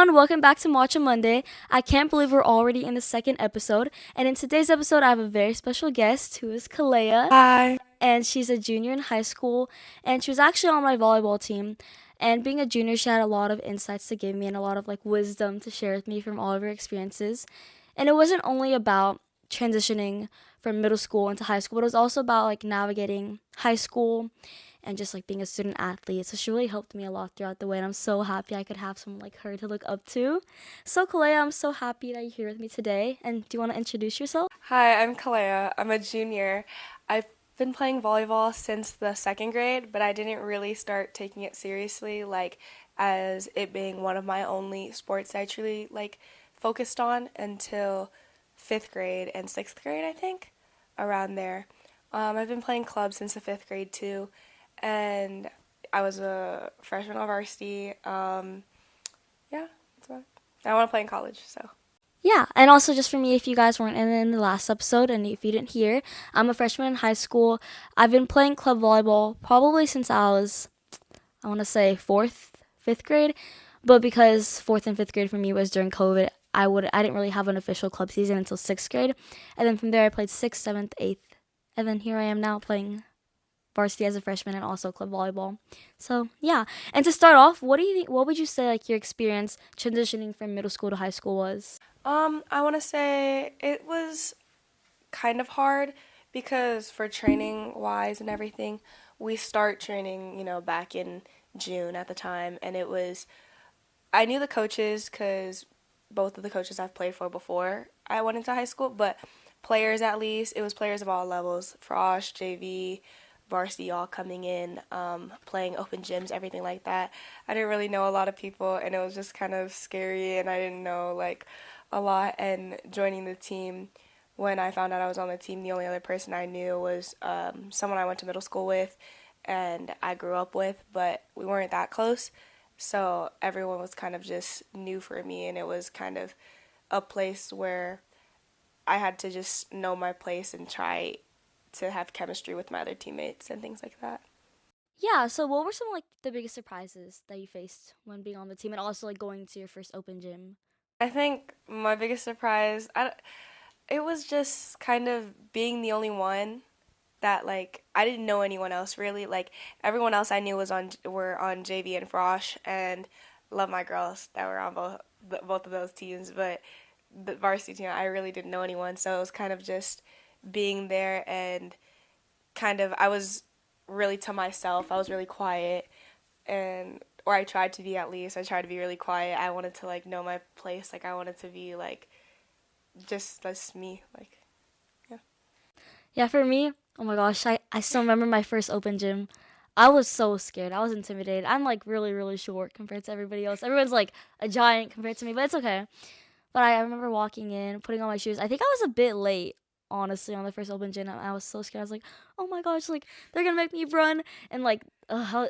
everyone, welcome back to Matcha Monday. I can't believe we're already in the second episode, and in today's episode I have a very special guest who is Kalaya, Hi. and she's a junior in high school, and she was actually on my volleyball team. And being a junior, she had a lot of insights to give me and a lot of wisdom to share with me from all of her experiences. And it wasn't only about transitioning from middle school into high school, but it was also about navigating high school and just being a student athlete. So she really helped me a lot throughout the way, and I'm so happy I could have someone like her to look up to. So Kalea, I'm so happy that you're here with me today. And do you want to introduce yourself? Hi, I'm Kalaya. I'm a junior. I've been playing volleyball since the second grade, but I didn't really start taking it seriously, as it being one of my only sports I truly focused on until fifth grade and sixth grade, I think, around there. I've been playing club since the fifth grade too, and I was a freshman on varsity. Yeah, that's about it. I want to play in college, so. Yeah, and also just for me, if you guys weren't in the last episode and if you didn't hear, I'm a freshman in high school. I've been playing club volleyball probably since I was, I want to say fifth grade, but because fourth and fifth grade for me was during COVID, I didn't really have an official club season until sixth grade, and then from there I played sixth, seventh, eighth, and then here I am now playing varsity as a freshman and also club volleyball. So yeah, and to start off, what do you think? What would you say your experience transitioning from middle school to high school was? I want to say it was kind of hard because for training wise and everything, we start training, back in June at the time, and I knew the coaches because both of the coaches I've played for before I went into high school, but players at least, it was players of all levels, Frosh, JV, varsity, all coming in, playing open gyms, everything like that. I didn't really know a lot of people, and it was just kind of scary, and I didn't know a lot. And joining the team, when I found out I was on the team, the only other person I knew was someone I went to middle school with and I grew up with, but we weren't that close. So everyone was kind of just new for me, and it was kind of a place where I had to just know my place and try to have chemistry with my other teammates and things like that. Yeah, so what were some the biggest surprises that you faced when being on the team and also going to your first open gym? I think my biggest surprise, it was just kind of being the only one that I didn't know anyone else really. Everyone else I knew were on JV and Frosh, and love my girls that were on both of those teams, but the varsity team I really didn't know anyone, so it was kind of just being there, and kind of I was really to myself. I was really quiet, and or I tried to be, at least. I tried to be really quiet. I wanted to know my place. I wanted to be just me. Yeah. Yeah, for me, oh my gosh, I still remember my first open gym. I was so scared. I was intimidated. I'm really, really short compared to everybody else. Everyone's a giant compared to me, but it's okay. But I remember walking in, putting on my shoes. I think I was a bit late, honestly, on the first open gym. I was so scared. I was like, oh my gosh, they're gonna make me run, and it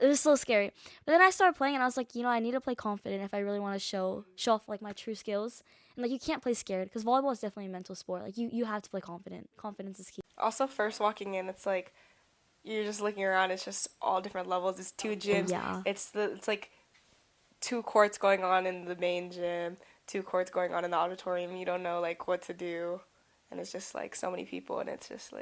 was so scary. But then I started playing, and I was like, I need to play confident if I really want to show off my true skills. And you can't play scared because volleyball is definitely a mental sport. You have to play confident. Confidence is key. Also, first walking in, it's you're just looking around. It's just all different levels. It's two Oh gyms. yeah. It's two courts going on in the main gym, two courts going on in the auditorium. You don't know what to do, and it's just so many people, and it's just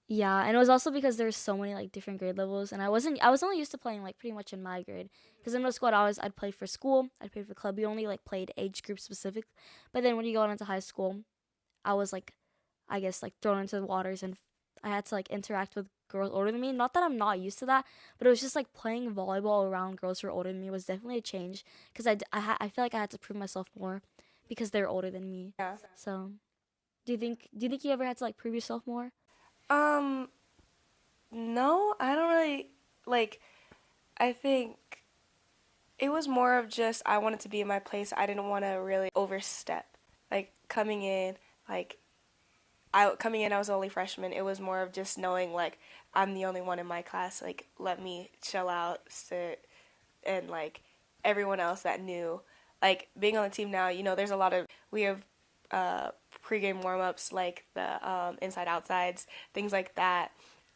Yeah, and it was also because there's so many different grade levels, and I was only used to playing pretty much in my grade. Because in middle school, I'd play for school, I'd play for club. We only played age group specific. But then when you go on into high school, I was I guess thrown into the waters, and I had to interact with girls older than me. Not that I'm not used to that, but it was just playing volleyball around girls who are older than me was definitely a change. Because I feel like I had to prove myself more because they're older than me. yeah. So do you think you ever had to prove yourself more? Um, no, I don't really like. I think it was more of just I wanted to be in my place. I didn't want to really overstep. Coming in, I was the only freshman. It was more of just knowing I'm the only one in my class. Let me chill out, sit, and everyone else that knew. Being on the team now, there's a lot of we have pregame warm ups, the inside outsides, things like that.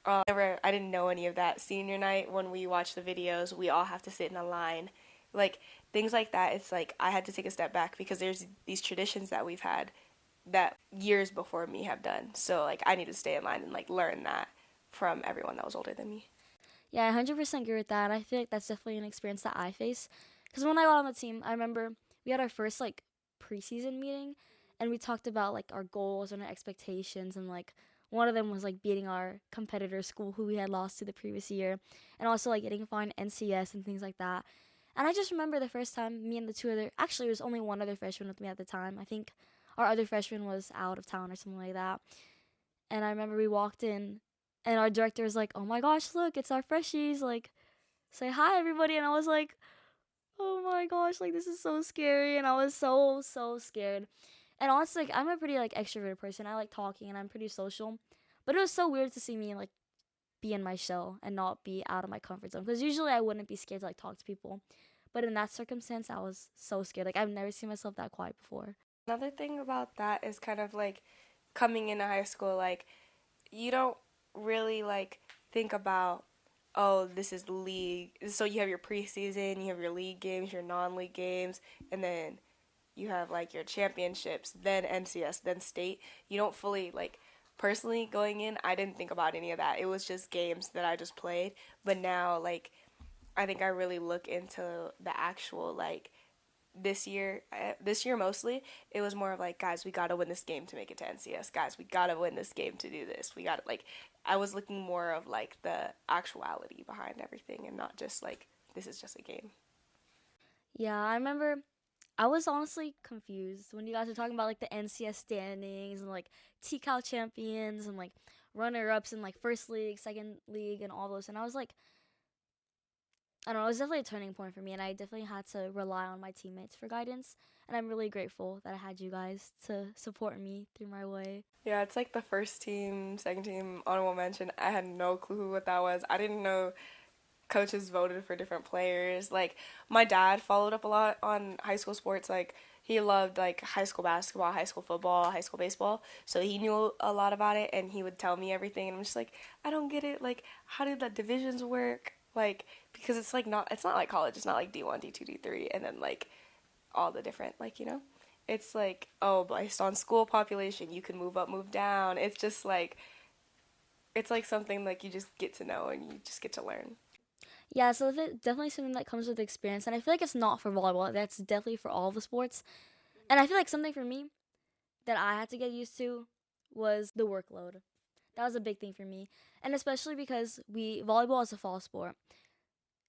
I didn't know any of that. Senior night, when we watch the videos, we all have to sit in a line. Like things like that, it's like I had to take a step back because there's these traditions that we've had that years before me have done. So like I need to stay in line and like learn that from everyone that was older than me. Yeah, I 100% agree with that. I feel like that's definitely an experience that I face. Because when I got on the team, I remember we had our first like preseason meeting, and we talked about like our goals and our expectations, and like one of them was like beating our competitor school who we had lost to the previous year, and also like getting fine NCS and things like that. And I just remember the first time me and the two other, actually, it was only one other freshman with me at the time. I think our other freshman was out of town or something like that. And I remember we walked in, and our director was like, "Oh my gosh, look, it's our freshies! Like, say hi, everybody!" And I was like, "Oh my gosh, like this is so scary!" And I was so scared. And honestly, like, I'm a pretty like extroverted person. I like talking, and I'm pretty social. But it was so weird to see me like be in my shell and not be out of my comfort zone. Because usually I wouldn't be scared to like talk to people, but in that circumstance, I was so scared. Like I've never seen myself that quiet before. Another thing about that is kind of like coming into high school, like you don't really like think about, oh, this is the league. So you have your preseason, you have your league games, your non-league games, and then you have like your championships, then NCS, then state. You don't fully like personally going in, I didn't think about any of that. It was just games that I just played. But now like I think I really look into the actual like this year mostly it was more of like, guys, we got to win this game to make it to NCS. Guys, we got to win this game to do this. We got to like I was looking more of like the actuality behind everything and not just like this is just a game. Yeah, I remember I was honestly confused when you guys were talking about like the NCS standings and like TCAL champions and like runner ups and like first league, second league, and all those. And I was like, I don't know, it was definitely a turning point for me. And I definitely had to rely on my teammates for guidance. And I'm really grateful that I had you guys to support me through my way. Yeah, it's like the first team, second team, honorable mention. I had no clue what that was. I didn't know coaches voted for different players. Like my dad followed up a lot on high school sports. Like he loved like high school basketball, high school football, high school baseball. So he knew a lot about it and he would tell me everything and I'm just like, I don't get it. Like how did the divisions work? Like because it's not like college. It's not like D1, D2, D3 and then like all the different like, you know. It's like, oh, based on school population, you can move up, move down. It's like something like you just get to know and you just get to learn. Yeah, so it's definitely something that comes with experience. And I feel like it's not for volleyball, that's definitely for all the sports. And I feel like something for me that I had to get used to was the workload. That was a big thing for me. And especially because volleyball is a fall sport.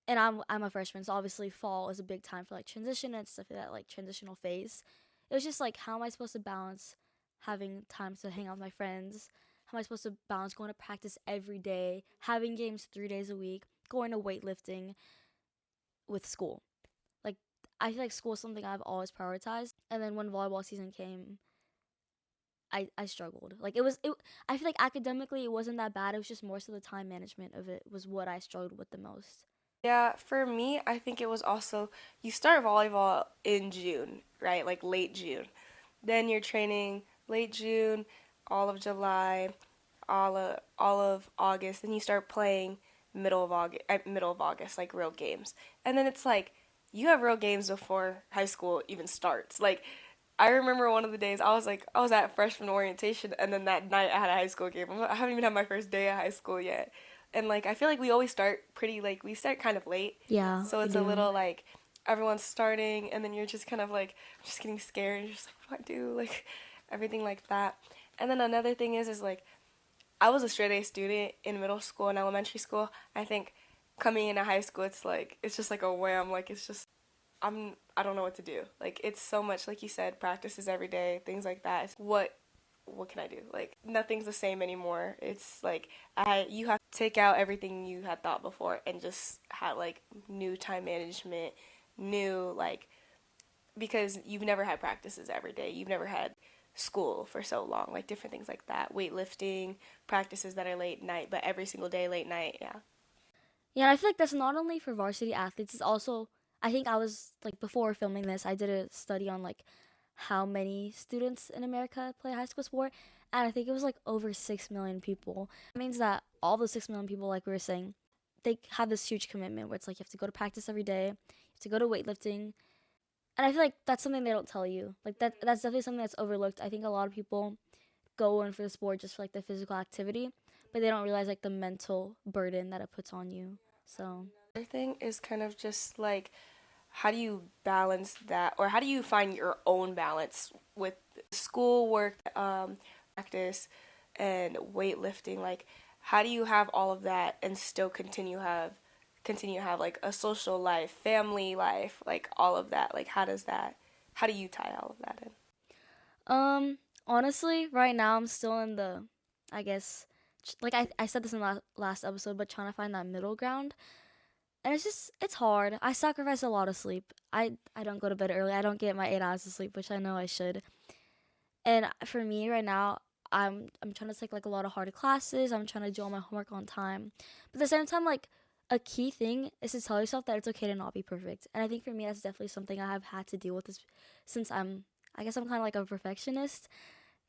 And I'm a freshman, so obviously fall is a big time for like transition and stuff like that, like transitional phase. It was just like, how am I supposed to balance having time to hang out with my friends? How am I supposed to balance going to practice every day, having games 3 days a week, going to weightlifting with school? Like, I feel like school is something I've always prioritized. And then when volleyball season came, I struggled. Like I feel like academically it wasn't that bad. It was just more so the time management of it was what I struggled with the most. Yeah, for me, I think it was also you start volleyball in June, right? Like late June. Then you're training late June, all of July, all of August. Then you start playing middle of August, like real games. And then it's like you have real games before high school even starts. Like I remember one of the days I was at freshman orientation, and then that night I had a high school game. I haven't even had my first day of high school yet, and like I feel like we always start pretty like we start kind of late, Yeah, so we it's a do. little like everyone's starting, and then you're just kind of like just getting scared. You're just like, what do I do? Like everything like that. And then another thing is like I was a straight A student in middle school and elementary school. I think coming into high school, it's just like a wham. Like it's just I don't know what to do. Like it's so much like you said, practices every day, things like that. It's what can I do? Like nothing's the same anymore. It's like I you have to take out everything you had thought before and just have like new time management, new like because you've never had practices every day. You've never had school for so long, like different things like that. Weightlifting, practices that are late night, but every single day late night, yeah. Yeah, and I feel like that's not only for varsity athletes, it's also, I think I was like, before filming this, I did a study on like how many students in America play high school sport, and I think it was like over 6 million people. It means that all those 6 million people, like we were saying, they have this huge commitment where it's like you have to go to practice every day, you have to go to weightlifting, And I feel like that's something they don't tell you. Like that's definitely something that's overlooked. I think a lot of people go in for the sport just for like the physical activity, but they don't realize like the mental burden that it puts on you. So Another thing is kind of just like, how do you balance that, or how do you find your own balance with school, work, practice, and weightlifting? Like, how do you have all of that and still continue to have like a social life, family life, like all of that? Like, how do you tie all of that in? honestly, right now I'm still in the, I guess, like I said this in the last episode, but trying to find that middle ground. And it's hard. I sacrifice a lot of sleep. I don't go to bed early. I don't get my 8 hours of sleep, which I know I should. And for me right now, I'm trying to take like a lot of hard classes. I'm trying to do all my homework on time. But at the same time, like a key thing is to tell yourself that it's okay to not be perfect. And I think for me that's definitely something I have had to deal with this since I guess I'm kind of like a perfectionist.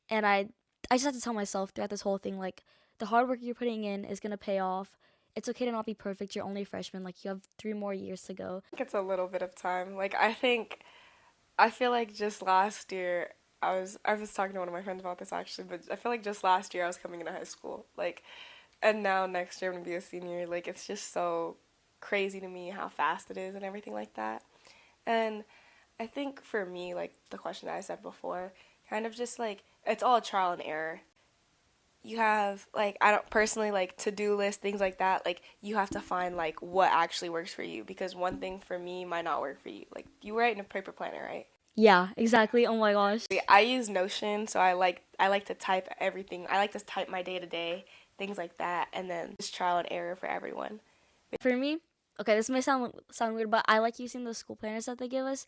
And I just have to tell myself throughout this whole thing like the hard work you're putting in is going to pay off. It's okay to not be perfect. You're only a freshman. Like you have 3 more years to go. I think it's a little bit of time. Like, I feel like just last year I was talking to one of my friends about this actually, but I feel like just last year I was coming into high school. Like, and now next year I'm gonna be a senior. Like, it's just so crazy to me how fast it is and everything like that. And I think for me, like the question that I said before, kind of just like it's all trial and error. You have like, I don't personally like to-do list, things like that. Like, you have to find like what actually works for you, because one thing for me might not work for you. Like, you write in a paper planner, right? Yeah, exactly. Oh my gosh. I use Notion, so I like to type everything. I like to type my day to day, things like that, and then just trial and error for everyone. For me, okay, this may sound weird, but I like using the school planners that they give us,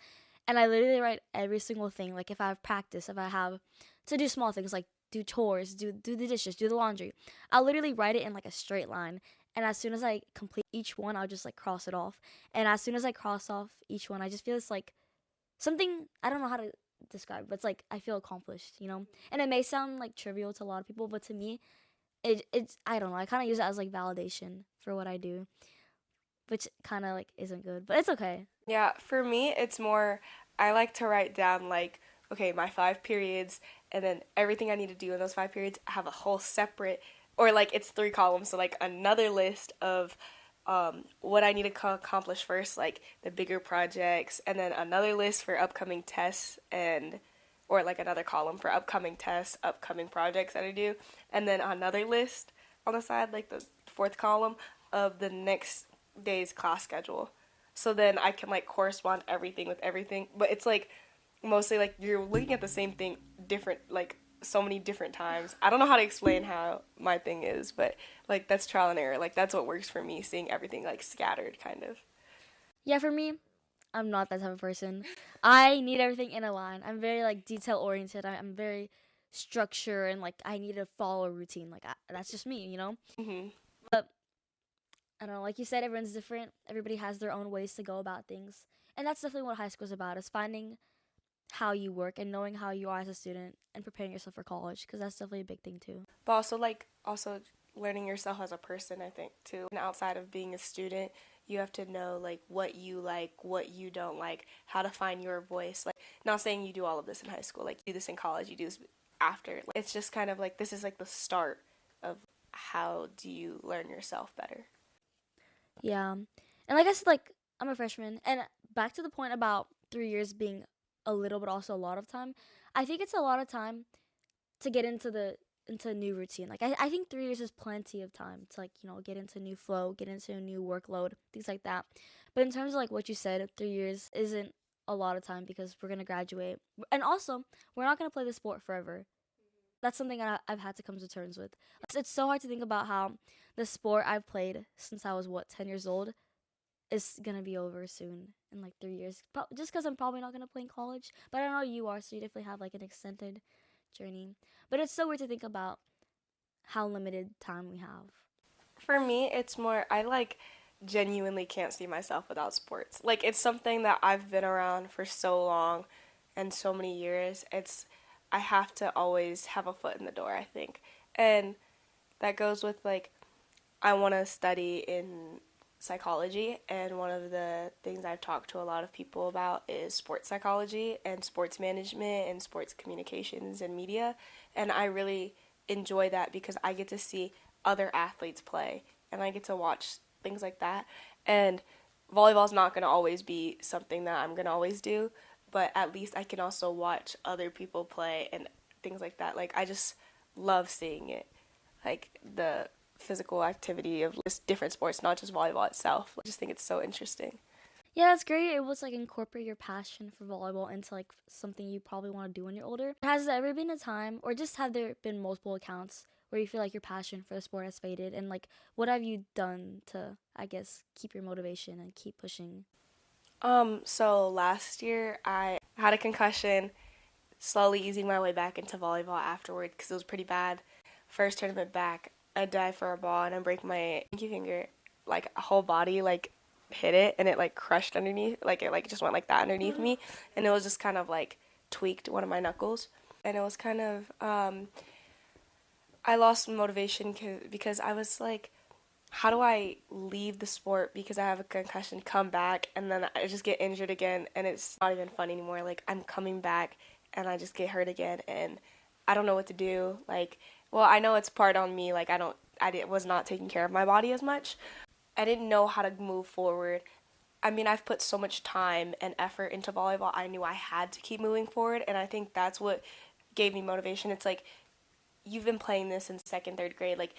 and I literally write every single thing. Like if I have practice, if I have to do small things like do chores, do the dishes, do the laundry, I'll literally write it in like a straight line. And as soon as I complete each one, I'll just like cross it off. And as soon as I cross off each one, I just feel it's like something I don't know how to describe, but it's like I feel accomplished, you know. And it may sound like trivial to a lot of people, but to me, it's I don't know. I kind of use it as like validation for what I do, which kind of like isn't good, but it's okay. Yeah, for me, it's more, I like to write down, like, okay, my 5 periods, and then everything I need to do in those 5 periods. I have a whole separate, or like it's 3 columns, so like another list of what I need to accomplish first, like the bigger projects, and then another list for upcoming tests, or like another column for upcoming tests, upcoming projects that I do, and then another list on the side, like the fourth column of the next day's class schedule. So then I can like correspond everything with everything. But it's like mostly like you're looking at the same thing different, like so many different times. I don't know how to explain how my thing is, but like that's trial and error. Like, that's what works for me, seeing everything like scattered kind of. Yeah, for me, I'm not that type of person. I need everything in a line. I'm very like detail oriented. I'm very structure and like I need to follow a routine. Like that's just me, you know. Mhm. But I don't know. Like you said, everyone's different. Everybody has their own ways to go about things, and that's definitely what high school is about: is finding how you work and knowing how you are as a student and preparing yourself for college, because that's definitely a big thing too. But also like also learning yourself as a person, I think too. And outside of being a student, you have to know like what you like, what you don't like, how to find your voice. Like, not saying you do all of this in high school, like you do this in college, you do this after. Like, it's just kind of like this is like the start of how do you learn yourself better. Yeah. And like I said, like I'm a freshman. And back to the point about 3 years being a little but also a lot of time, I think it's a lot of time to get into a new routine. Like I think 3 years is plenty of time to like, get into a new flow, get into a new workload, things like that. But in terms of like what you said, 3 years isn't a lot of time because we're gonna graduate. And also, we're not gonna play the sport forever. That's something I've had to come to terms with. It's so hard to think about how the sport I've played since I was, what, 10 years old is going to be over soon in like 3 years. Just because I'm probably not going to play in college. But I know you are, so you definitely have like an extended journey. But it's so weird to think about how limited time we have. For me, it's more, I like genuinely can't see myself without sports. Like, it's something that I've been around for so long and so many years. I have to always have a foot in the door, I think. And that goes with like, I want to study in psychology, and one of the things I've talked to a lot of people about is sports psychology and sports management and sports communications and media. And I really enjoy that because I get to see other athletes play and I get to watch things like that. And volleyball's not going to always be something that I'm going to always do, but at least I can also watch other people play and things like that. Like, I just love seeing it. Like, the physical activity of just different sports, not just volleyball itself. I just think it's so interesting. Yeah, that's great. It was like incorporate your passion for volleyball into like something you probably want to do when you're older. Has there ever been a time, or just have there been multiple accounts where you feel like your passion for the sport has faded? And like, what have you done to, I guess, keep your motivation and keep pushing? So last year I had a concussion, slowly easing my way back into volleyball afterward because it was pretty bad. First tournament back, I dive for a ball and I break my pinky finger, like a whole body like hit it and it like crushed underneath, like it like just went like that underneath me, and it was just kind of like tweaked one of my knuckles, and it was kind of I lost motivation because I was like, how do I leave the sport because I have a concussion, come back, and then I just get injured again, and it's not even fun anymore. Like, I'm coming back, and I just get hurt again, and I don't know what to do. Like, well, I know it's part on me. Like, was not taking care of my body as much. I didn't know how to move forward. I mean, I've put so much time and effort into volleyball. I knew I had to keep moving forward, and I think that's what gave me motivation. It's like, you've been playing this in second, third grade. Like,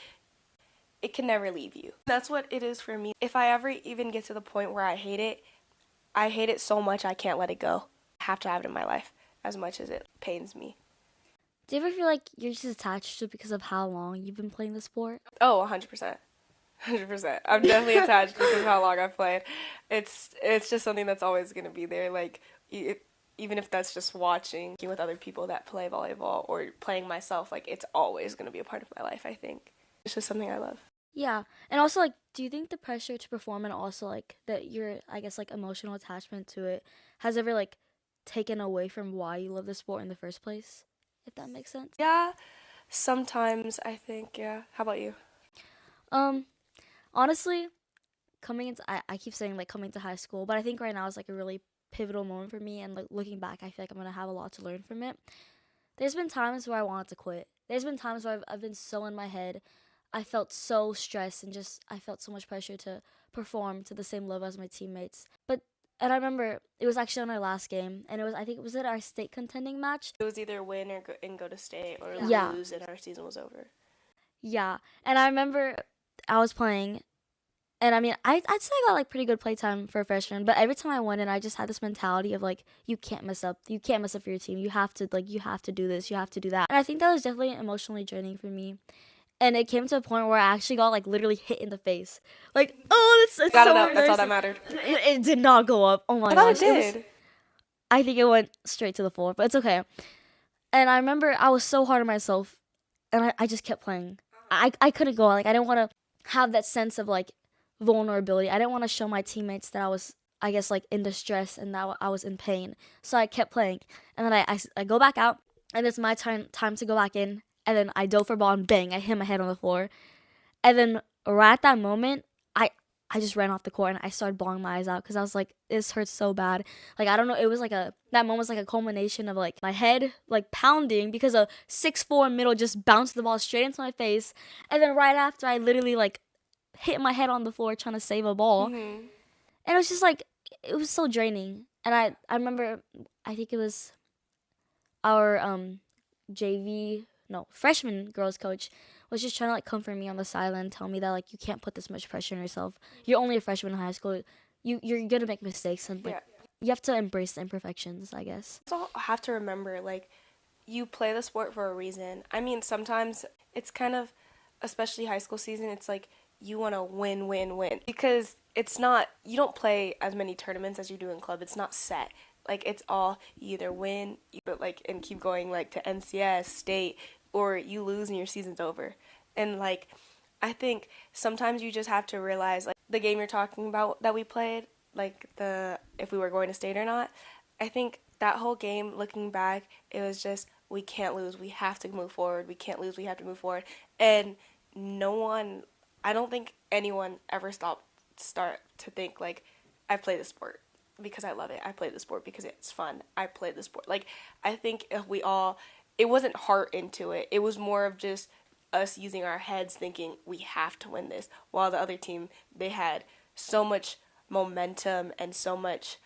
it can never leave you. That's what it is for me. If I ever even get to the point where I hate it so much I can't let it go. I have to have it in my life as much as it pains me. Do you ever feel like you're just attached to it because of how long you've been playing the sport? Oh, 100%. 100%. I'm definitely attached because of how long I've played. It's just something that's always going to be there. Like, even if that's just watching with other people that play volleyball or playing myself, like, it's always going to be a part of my life, I think. It's just something I love. Yeah. And also, like, do you think the pressure to perform and also, like, that your, I guess, like, emotional attachment to it has ever, like, taken away from why you love the sport in the first place? If that makes sense. Yeah, sometimes I think, yeah. How about you? Um, Honestly, I keep saying, like, coming to high school, but I think right now is, like, a really pivotal moment for me. And, like, looking back, I feel like I'm going to have a lot to learn from it. There's been times where I wanted to quit. There's been times where I've been so in my head. I felt so stressed and just I felt so much pressure to perform to the same level as my teammates. And I remember it was actually on our last game, and I think it was at our state contending match. It was either win or go to state or Yeah, lose and our season was over. yeah. And I remember I was playing, and I mean I'd say I got like pretty good playtime for a freshman, but every time I went in, I just had this mentality of like you can't mess up, you can't mess up for your team. You have to do this, you have to do that. And I think that was definitely emotionally draining for me. And it came to a point where I actually got like literally hit in the face. Like, oh, it's Got so it up. That's all that embarrassing. mattered. It did not go up. Oh my I thought it gosh. did. I think it went straight to the floor, but it's okay. And I remember I was so hard on myself, and I just kept playing. I couldn't go. Like, I didn't want to have that sense of like vulnerability. I didn't want to show my teammates that I was, I guess, like in distress and that I was in pain. So I kept playing. And then I go back out, and it's my time to go back in. And then I dove for a ball, and bang, I hit my head on the floor. And then right at that moment, I just ran off the court and I started bawling my eyes out because I was like, this hurts so bad. Like, I don't know, it was like that moment was like a culmination of like my head like pounding because a 6'4" middle just bounced the ball straight into my face. And then right after, I literally like hit my head on the floor trying to save a ball. Mm-hmm. And it was just like, it was so draining. And I remember, I think it was our freshman girls coach was just trying to like comfort me on the sideline, tell me that like you can't put this much pressure on yourself. You're only a freshman in high school. You're gonna make mistakes, and like you have to embrace the imperfections, I guess. Also have to remember, like, you play the sport for a reason. I mean, sometimes it's kind of, especially high school season, it's like you want to win, win, win. Because it's not, you don't play as many tournaments as you do in club. It's not set. Like, it's all, you either win, and keep going, like, to NCS, state, or you lose and your season's over. And, like, I think sometimes you just have to realize, like, the game you're talking about that we played, like, if we were going to state or not, I think that whole game, looking back, it was just, we can't lose, we have to move forward, we can't lose, we have to move forward. And I don't think anyone ever stopped start to think like, I play the sport because I love it. I play the sport because it's fun. I play the sport. Like, I think if we all, it wasn't heart into it. It was more of just us using our heads thinking we have to win this, while the other team, they had so much momentum and so much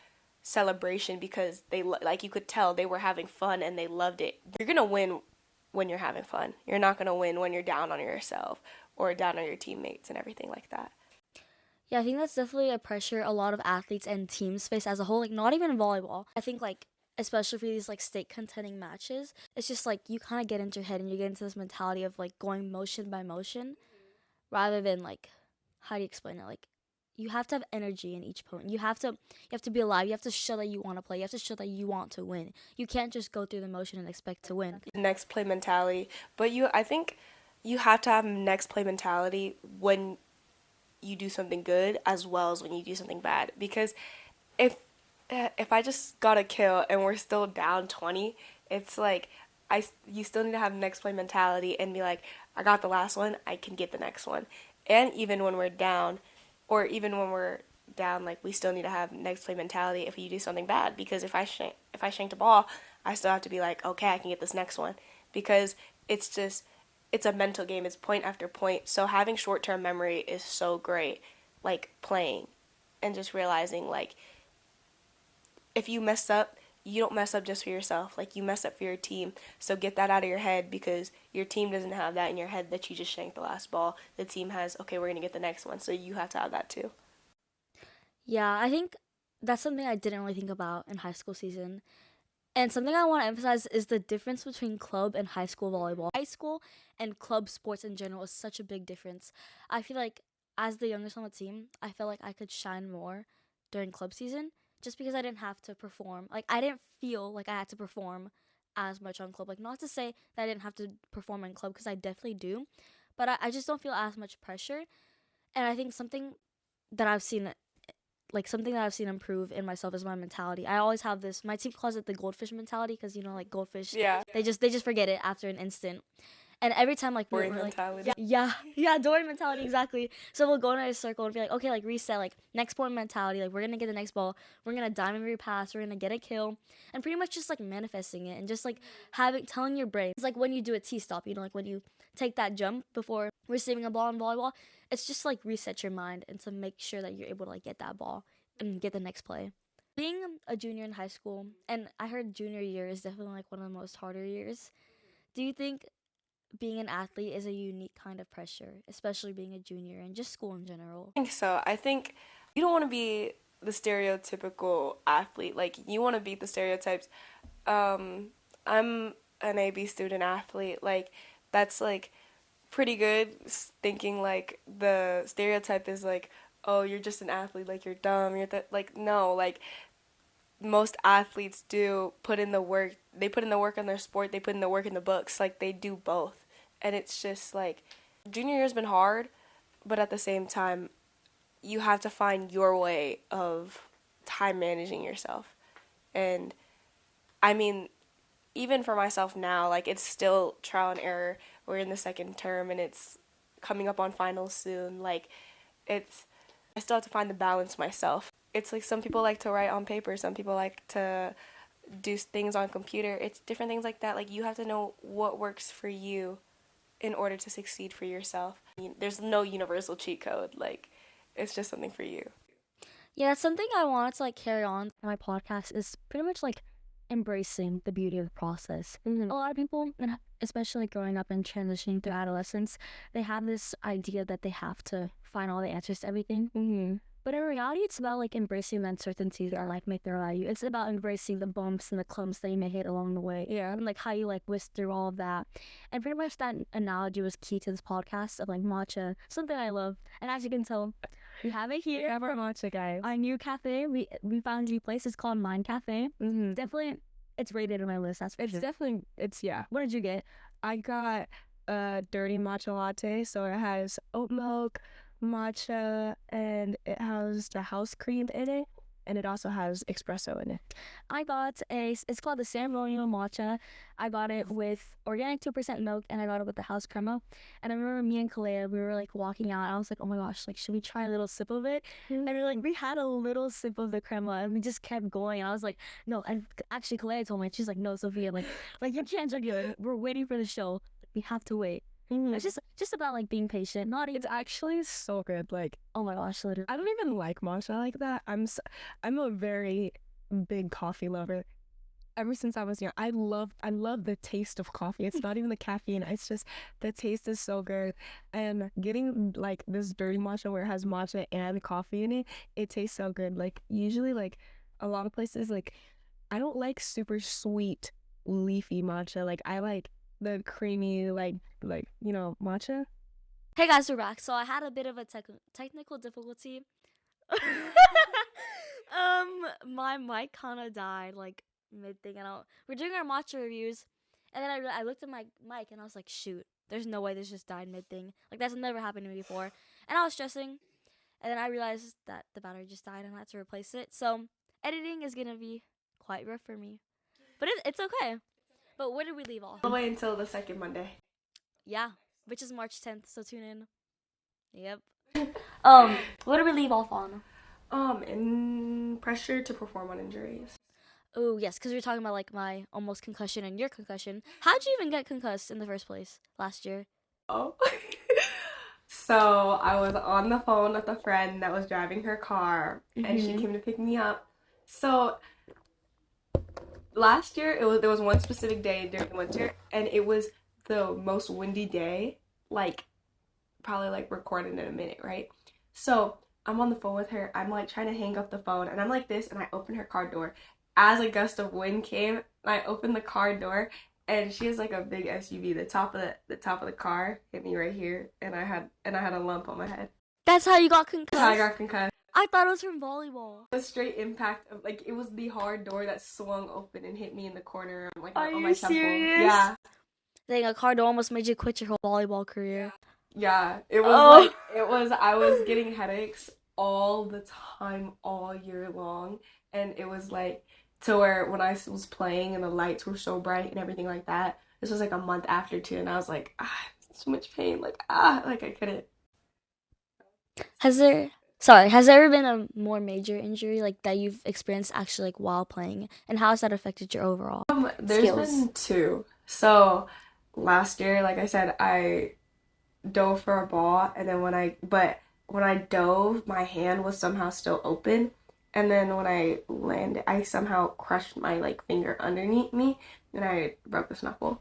celebration because they, like, you could tell they were having fun and they loved it. You're gonna win when you're having fun. You're not gonna win when you're down on yourself or down on your teammates and everything like that. Yeah, I think that's definitely a pressure a lot of athletes and teams face as a whole. Like, not even in volleyball. I think, like, especially for these, like, state contending matches, it's just, like, you kind of get into your head and you get into this mentality of, like, going motion by motion rather than, like, how do you explain it? Like, you have to have energy in each point. You have to be alive. You have to show that you want to play. You have to show that you want to win. You can't just go through the motion and expect to win. Next play mentality. But I think you have to have next play mentality when you do something good as well as when you do something bad. Because if I just got a kill and we're still down 20, it's like you still need to have next play mentality and be like, I got the last one, I can get the next one. And even when we're down, or even when we're down, like, we still need to have next play mentality if you do something bad. Because if I shanked a ball, I still have to be like, okay, I can get this next one. Because it's a mental game. It's point after point. So having short-term memory is so great, like playing and just realizing, like, if you mess up, you don't mess up just for yourself. Like, you mess up for your team. So get that out of your head, because your team doesn't have that in your head that you just shanked the last ball. The team has, okay, we're going to get the next one. So you have to have that too. Yeah, I think that's something I didn't really think about in high school season. And something I want to emphasize is the difference between club and high school volleyball. High school and club sports in general is such a big difference. I feel like as the youngest on the team, I felt like I could shine more during club season just because I didn't have to perform. Like, I didn't feel like I had to perform as much on club. Like, not to say that I didn't have to perform in club, because I definitely do, but I just don't feel as much pressure. And I think that I've seen something that I've seen improve in myself is my mentality. I always have this. My team calls it the goldfish mentality, because, like, goldfish, Yeah. they just forget it after an instant. And every time, like, Dory we're like, mentality. yeah, Dory mentality, exactly. So we'll go in a circle and be like, okay, like, reset, like, next point mentality, like, we're gonna get the next ball, we're gonna diamond repass, we're gonna get a kill, and pretty much just, like, manifesting it and just, like, telling your brain. It's like when you do a T-stop, like, when you take that jump before receiving a ball in volleyball, it's just, like, reset your mind and to make sure that you're able to, like, get that ball and get the next play. Being a junior in high school, and I heard junior year is definitely, like, one of the most harder years. Do you think being an athlete is a unique kind of pressure, especially being a junior and just school in general? I think so. I think you don't want to be the stereotypical athlete. Like, you want to beat the stereotypes. I'm an AB student athlete. Like, that's, like, pretty good, thinking, like, the stereotype is, like, oh, you're just an athlete, like, you're dumb, like, no, like, most athletes do put in the work. They put in the work on their sport, they put in the work in the books. Like, they do both. And it's just, like, junior year's been hard, but at the same time, you have to find your way of time managing yourself. And I mean, even for myself now, like, it's still trial and error. We're in the second term and it's coming up on finals soon. Like, I still have to find the balance myself. It's like, some people like to write on paper, some people like to do things on computer. It's different things like that. Like, you have to know what works for you in order to succeed for yourself. There's no universal cheat code. Like, it's just something for you. Yeah, that's something I wanted to, like, carry on in my podcast, is pretty much, like, embracing the beauty of the process. A lot of people, and especially, like, growing up and transitioning through adolescence, they have this idea that they have to find all the answers to everything. But in reality, it's about, like, embracing the uncertainties that life may throw at you. It's about embracing the bumps and the clumps that you may hit along the way. Yeah. And, like, how you, like, whisk through all of that. And pretty much that analogy was key to this podcast of, like, matcha, something I love. And as you can tell, we have it here. Ever matcha, guys. Our new cafe, we found a new place. It's called Mind Cafe. Definitely, it's rated on my list. That's for sure. Definitely, yeah. What did you get? I got a dirty matcha latte, so it has oat milk, matcha, and it has the house cream in it. and it also has espresso in it. I got it's called the ceremonial matcha. I got it with organic 2% milk, and I got it with the house crema. And I remember me and Kalaya, we were like walking out. I was like, oh my gosh, like should we try a little sip of it? And we had a little sip of the crema, and we just kept going. I was like, no. And actually, Kalaya told me, she's like, no, Sophia, like you can't drink it. We're waiting for the show. We have to wait. It's just about like being patient, not even. It's actually so good. Like, Oh my gosh, literally. I don't even like matcha like that. I'm a very big coffee lover. Ever since I was young, I love the taste of coffee. It's not even the caffeine. It's just the taste is so good. And getting like this dirty matcha where it has matcha and coffee in it, it tastes so good. Like usually like a lot of places like I don't like super sweet leafy matcha. Like I like the creamy like matcha. Hey guys, we're back. So I had a bit of a technical difficulty. My mic kind of died like mid thing, and we're doing our matcha reviews, and then I looked at my mic and I was like, shoot, there's no way this just died mid thing. Like that's never happened to me before, and I was stressing, and then I realized that the battery just died and I had to replace it. So editing is gonna be quite rough for me, but it's okay. But where did we leave off? All the way until the second Monday. Yeah, which is March 10th. So tune in. Yep. What did we leave off on? In pressure to perform on injuries. Oh, yes, because we were talking about, like, my almost concussion and your concussion. How'd you even get concussed in the first place last year? Oh. So I was on the phone with a friend that was driving her car, and she came to pick me up. So last year, there was one specific day during the winter, and it was the most windy day, like, probably, like, recorded in a minute, right? So I'm on the phone with her. I'm, like, trying to hang up the phone, and I'm like this, and I open her car door. As a gust of wind came, I opened the car door, and she has like a big SUV. The top of the car hit me right here, and I had a lump on my head. That's how you got concussed? That's how I got concussed. I thought it was from volleyball. A straight impact of like it was the hard door that swung open and hit me in the corner, like Are on you my temple. serious? Yeah. Dang, a car door almost made you quit your whole volleyball career. Yeah. It was I was getting headaches all the time, all year long, and it was like to where when I was playing and the lights were so bright and everything like that, this was like a month after too, and I was like, so much pain, like I couldn't. Has there ever been a more major injury like that you've experienced actually like while playing, and how has that affected your overall There's skills? been two. So last year, like I said, I dove for a ball, and then when I dove, my hand was somehow still open. And then when I landed, I somehow crushed my like finger underneath me, and I broke the snuffle.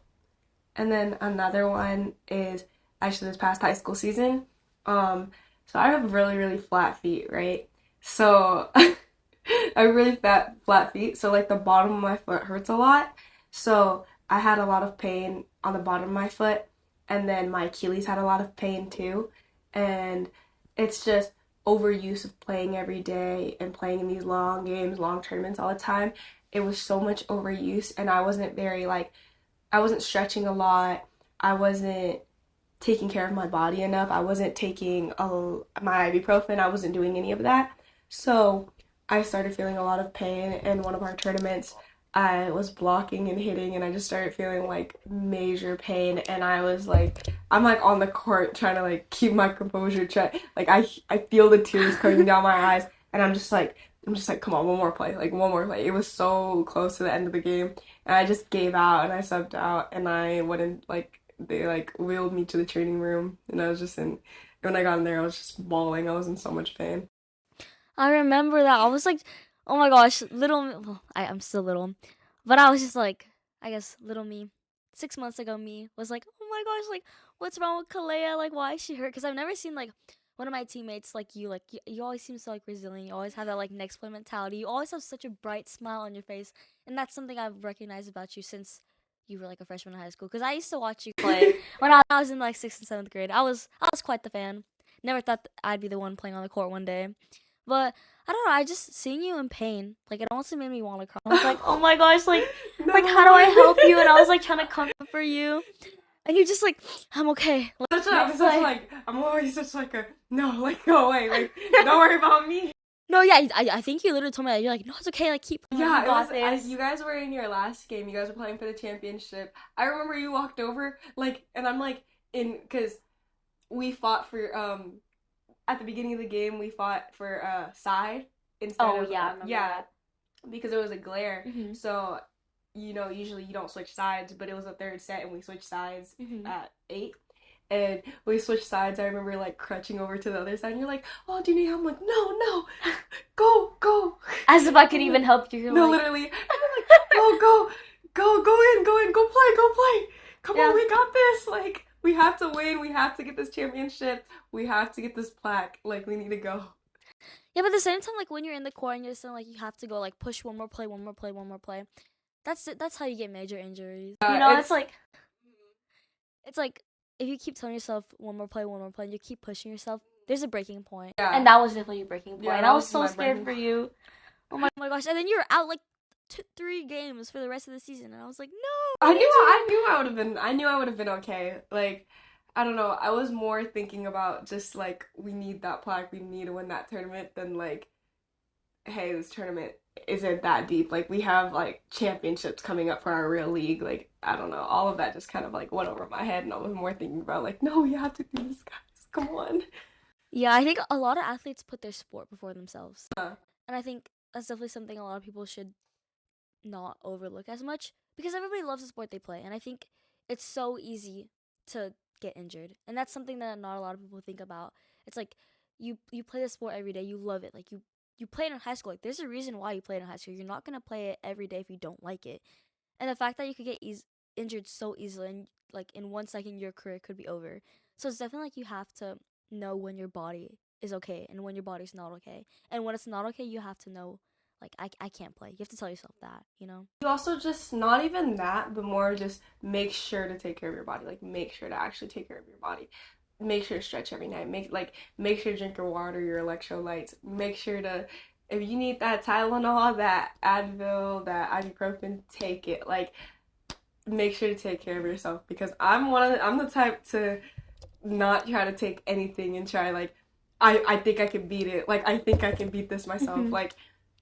And then another one is actually this past high school season. So I have really, really flat feet, right? So I have really flat feet. So like the bottom of my foot hurts a lot. So I had a lot of pain on the bottom of my foot, and then my Achilles had a lot of pain too. And it's just overuse of playing every day and playing in these long games, long tournaments all the time. It was so much overuse, and I wasn't stretching a lot. I wasn't taking care of my body enough. I wasn't taking my ibuprofen. I wasn't doing any of that. So I started feeling a lot of pain. In one of our tournaments, I was blocking and hitting, and I just started feeling like major pain, and I was like, I'm like on the court trying to like keep my composure, like I feel the tears coming down my eyes, and I'm just like come on, one more play. It was so close to the end of the game, and I just gave out, and I subbed out, and I went in, like they like wheeled me to the training room, and when I got in there, I was just bawling. I was in so much pain. I remember that. I was like, oh my gosh, I'm still little, but I was just like, I guess little me, 6 months ago me was like, oh my gosh, like what's wrong with Kalaya? Like why is she hurt? Because I've never seen like one of my teammates like you always seem so like resilient. You always have that like next play mentality. You always have such a bright smile on your face, and that's something I've recognized about you since you were like a freshman in high school. Because I used to watch you play when I was in like 6th and 7th grade. I was quite the fan. Never thought I'd be the one playing on the court one day. But I don't know, I just seeing you in pain, like it honestly made me want to cry. I was like, oh my gosh, like like how do I help you? And I was like trying to comfort for you, and you're just like, I'm okay. I'm always such like a no, like go away, like don't worry about me. No, yeah, I think you literally told me that. You're like, no, it's okay. Like, keep playing. Yeah, You it got was. this. You guys were in your last game. You guys were playing for the championship. I remember you walked over, like, and I'm like, because we fought for at the beginning of the game we fought for side instead Oh of yeah, I remember that. because it was a glare. Mm-hmm. So usually you don't switch sides, but it was a third set and we switched sides Mm-hmm. at 8. And we switched sides. I remember like crutching over to the other side, and you're like, "Oh, do you need help?" I'm like, "No, no, go, go." As if I could even help you. You're No, like, literally. And I'm like, "No, go, go in, go play. Come yeah. on, we got this. Like, we have to win. We have to get this championship. We have to get this plaque. Like, we need to go." Yeah, but at the same time, like when you're in the court and you're still like you have to go like push one more play. That's it. That's how you get major injuries. You know, it's like if you keep telling yourself one more play, and you keep pushing yourself, there's a breaking point. Yeah. And that was definitely a breaking point. Yeah, and that I was was so my scared breaking for you. Oh my gosh! And then you were out like 3 games for the rest of the season, and I was like, no. I knew I would have been okay. Like, I don't know. I was more thinking about just like we need that plaque, we need to win that tournament than like, hey, this tournament isn't that deep. Like we have like championships coming up for our real league. Like I don't know. All of that just kind of like went over my head, and I was more thinking about like, no, we have to do this, guys. Come on. Yeah, I think a lot of athletes put their sport before themselves, Uh, and I think that's definitely something a lot of people should not overlook as much because everybody loves the sport they play, and I think it's so easy to get injured, and that's something that not a lot of people think about. It's like you play the sport every day, you love it, like you play it in high school. Like there's a reason why you play it in high school. You're not gonna play it every day if you don't like it, and the fact that you could get injured so easily and like in 1 second your career could be over. So it's definitely like you have to know when your body is okay and when your body's not okay, and when it's not okay, you have to know like I can't play. You have to tell yourself that, you know? you also just not even that, but more just make sure to take care of your body. Like make sure to actually take care of your body. Make sure to stretch every night. Make sure to drink your water, your electrolytes. Make sure to if you need that Tylenol, that Advil, that ibuprofen, take it. Like make sure to take care of yourself because I'm the type to not try to take anything and try like I think I can beat it. Like I think I can beat this myself. Like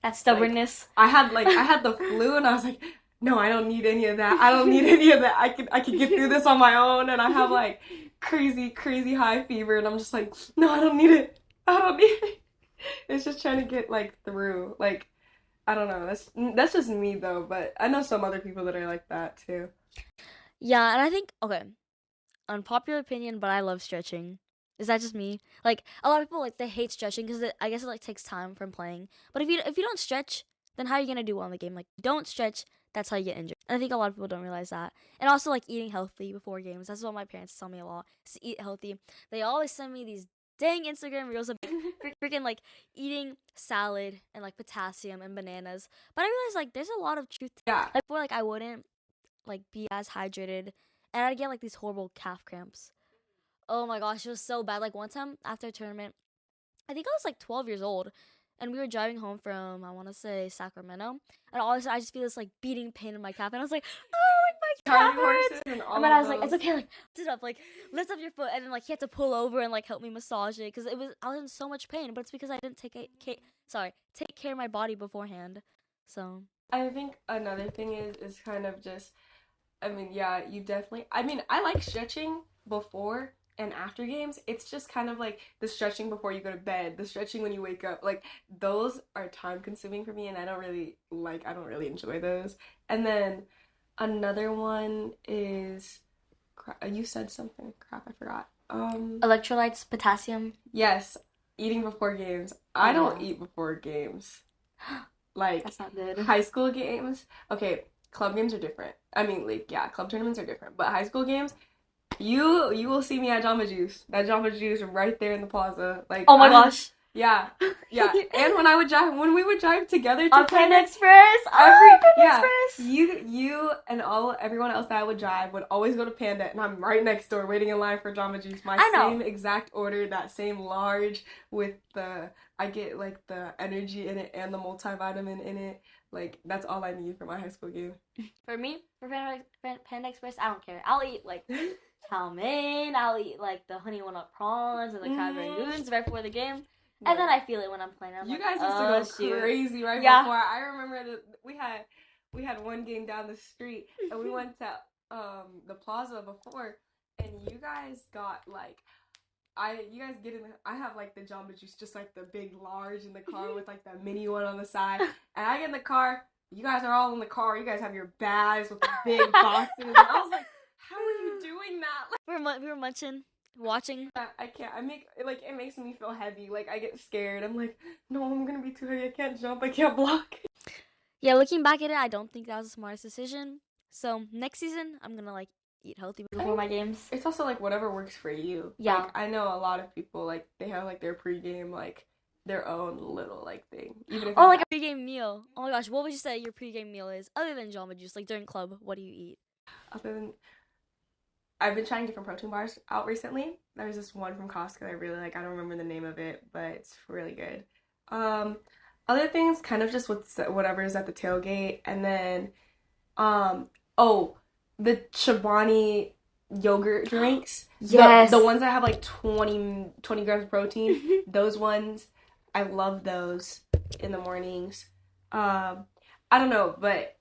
That stubbornness. I had the flu and I was like, no, I don't need any of that. I don't need any of that. I can get through this on my own. And I have like crazy high fever and I'm just like, no, I don't need it. I don't need it. It's just trying to get like through. Like I don't know. That's just me though. But I know some other people that are like that too. Yeah, and I think okay, unpopular opinion, but I love stretching. Is that just me? Like a lot of people like they hate stretching because I guess it like takes time from playing. But if you don't stretch, then how are you gonna do well in the game? Like don't stretch, that's how you get injured. And I think a lot of people don't realize that. And also like eating healthy before games. That's what my parents tell me a lot. Is to eat healthy. They always send me these dang Instagram reels of freaking like eating salad and like potassium and bananas. But I realized like there's a lot of truth. Yeah. Like before like I wouldn't like be as hydrated and I'd get like these horrible calf cramps. Oh my gosh, it was so bad. Like one time after a tournament, I think I was like 12 years old, and we were driving home from I want to say Sacramento, and all of a sudden I just feel this like beating pain in my calf, and I was like, oh, like my calf Cardio hurts. horses and all And then of I was like, those. it's okay, like lift it up, like lift up your foot, and then like he had to pull over and like help me massage it because I was in so much pain, but it's because I didn't take care of my body beforehand. So I think another thing is kind of just I mean, yeah, you definitely I mean, I like stretching before and after games. It's just kind of like the stretching before you go to bed, the stretching when you wake up. Like those are time consuming for me and I don't really enjoy those. And then another one is you said something. Crap, I forgot. electrolytes, potassium. Yes, eating before games. I don't eat before games. Like That's not good. high school games. Okay, club games are different. I mean, like yeah, club tournaments are different. But high school games, you will see me at Jamba Juice. That Jamba Juice right there in the plaza. Like Oh my gosh. yeah, yeah. And when we would drive together to On play Panda Express. Express. you and everyone else that I would drive would always go to Panda, and I'm right next door waiting in line for Jamba Juice. My I know. same exact order, that same large with I get like the energy in it and the multivitamin in it. Like that's all I need for my high school game. For me, for Panda Express, I don't care. I'll eat like chow mein. I'll eat like the honey one up prawns and the crab rangoons right before the game. And then I feel it when I'm playing. I'm You like, guys used to oh, go shoot. crazy right Yeah. before. I remember that we had one game down the street, and we went to the plaza before, and you guys got like you guys get in the, I have like the Jamba Juice, just like the big large in the car with like the mini one on the side, and I get in the car. You guys are all in the car. You guys have your bags with the big boxes. And I was like, how are you doing that? Like, We were munching, watching. I can't. It makes me feel heavy. Like I get scared. I'm like, no, I'm gonna be too heavy. I can't jump. I can't block. Yeah, looking back at it, I don't think that was the smartest decision. So next season, I'm gonna like eat healthy before my games. It's also like whatever works for you. Yeah. Like, I know a lot of people like they have like their pregame like their own little like thing. Even if like a pregame meal. Oh my gosh, what would you say your pregame meal is other than Jamba Juice? Like during club, what do you eat? Other than I've been trying different protein bars out recently. There's this one from Costco I really like. I don't remember the name of it, but it's really good. Other things, kind of just whatever is at the tailgate, and then, the Chobani yogurt drinks. Yes. The ones that have like 20 grams of protein. Those ones, I love those in the mornings. I don't know, but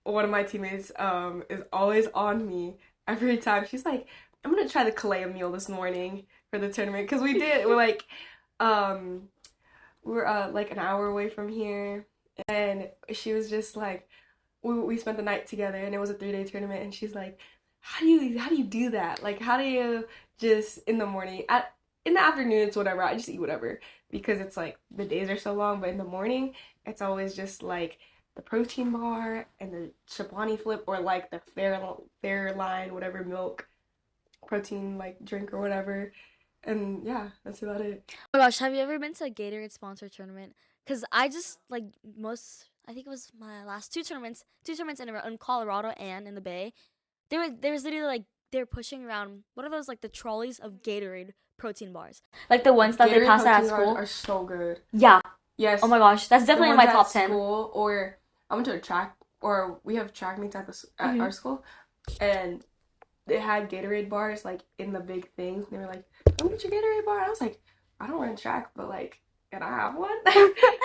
one of my teammates is always on me every time. She's like, I'm gonna try the Kalaya meal this morning for the tournament, because we're like like an hour away from here, and she was just like, we spent the night together, and it was a 3-day tournament, and she's like, how do you do that? Like, how do you just in the morning, in the afternoon it's whatever, I just eat whatever, because it's like the days are so long, but in the morning it's always just like the protein bar and the Chobani flip, or like the Fairline whatever milk protein like drink or whatever. And yeah, that's about it. Oh my gosh, have you ever been to a Gatorade sponsored tournament? Because I just like I think it was my last two tournaments in Colorado and in the Bay. There was literally like they're pushing around, what are those, like the trolleys of Gatorade protein bars, like the ones that Gatorade they pass out at protein bars school. are so good. Yeah. Yes. Oh my gosh, that's definitely in my top 10. School, or I went to a track, or we have track meets at our school, and they had Gatorade bars like in the big things. And they were like, "Come get your Gatorade bar." And I was like, "I don't run track, but like, can I have one?"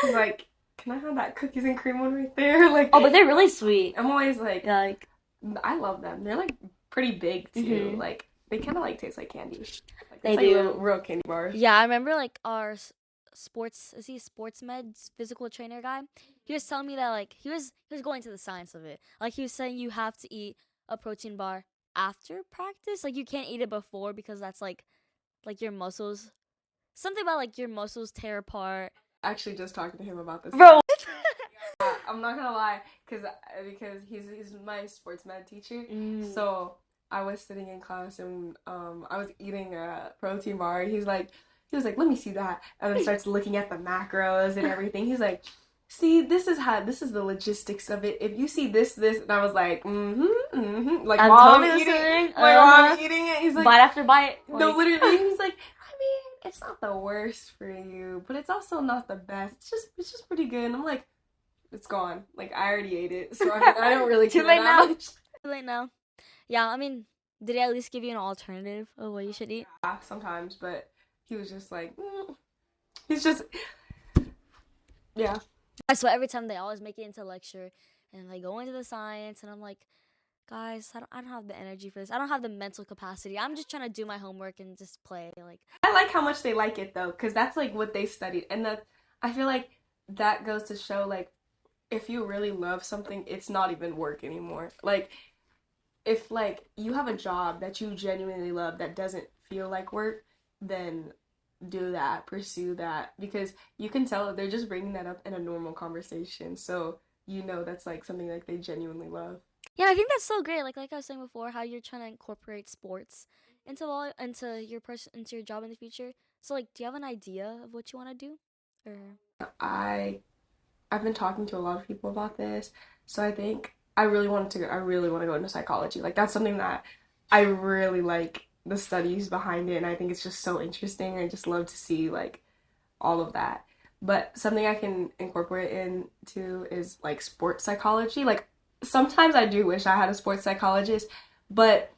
He's like, "Can I have that cookies and cream one right there?" Like, oh, but they're really sweet. I'm always like, I love them. They're like pretty big too. Mm-hmm. Like, they kind of like taste like candy. Like, they do. Like real candy bars. Yeah, I remember like our sports meds physical trainer guy. He was telling me that like he was going to the science of it. Like he was saying you have to eat a protein bar after practice. Like you can't eat it before, because that's like your muscles. Something about like your muscles tear apart. Actually, just talking to him about this. Bro. I'm not gonna lie, because he's my sports med teacher. So I was sitting in class, and I was eating a protein bar. He was like, let me see that, and then starts looking at the macros and everything. He's like, see, this is the logistics of it. If you see this, and I was like, like I'm while totally I'm eating listening. it, while I'm eating it, he's like, bite after bite. No, literally, he's like, I mean, it's not the worst for you, but it's also not the best. It's just pretty good. And I'm like, it's gone. Like, I already ate it, so I don't really care that much. Too late now. Yeah, I mean, did he at least give you an alternative of what you should eat? Yeah, sometimes, but he was just like, he's just, yeah. So every time they always make it into lecture, and they go into the science, and I'm like, guys, I don't have the energy for this. I don't have the mental capacity. I'm just trying to do my homework and just play. Like, I like how much they like it though, because that's like what they studied, and I feel like that goes to show, like, if you really love something, it's not even work anymore. Like, if like you have a job that you genuinely love that doesn't feel like work, then do that, pursue that, because you can tell they're just bringing that up in a normal conversation, so you know that's like something like they genuinely love. Yeah, I think that's so great. Like I was saying before, how you're trying to incorporate sports into your job in the future. So like, do you have an idea of what you want to do? Or I've been talking to a lot of people about this, so I think I really want to go into psychology. Like, that's something that I really like the studies behind it, and I think it's just so interesting. I just love to see like all of that. But something I can incorporate into is like sports psychology. Like, sometimes I do wish I had a sports psychologist, but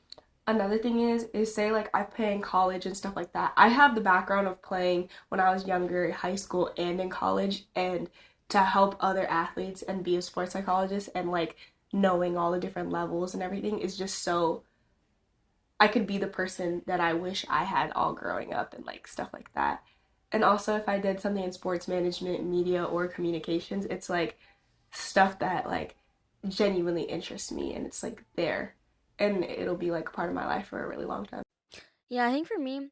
another thing is say like I play in college and stuff like that. I have the background of playing when I was younger, high school and in college, and to help other athletes and be a sports psychologist and like knowing all the different levels and everything is just so I could be the person that I wish I had all growing up and like stuff like that. And also if I did something in sports management, media or communications, it's like stuff that like genuinely interests me and it's like there and it'll be like a part of my life for a really long time. Yeah, I think for me,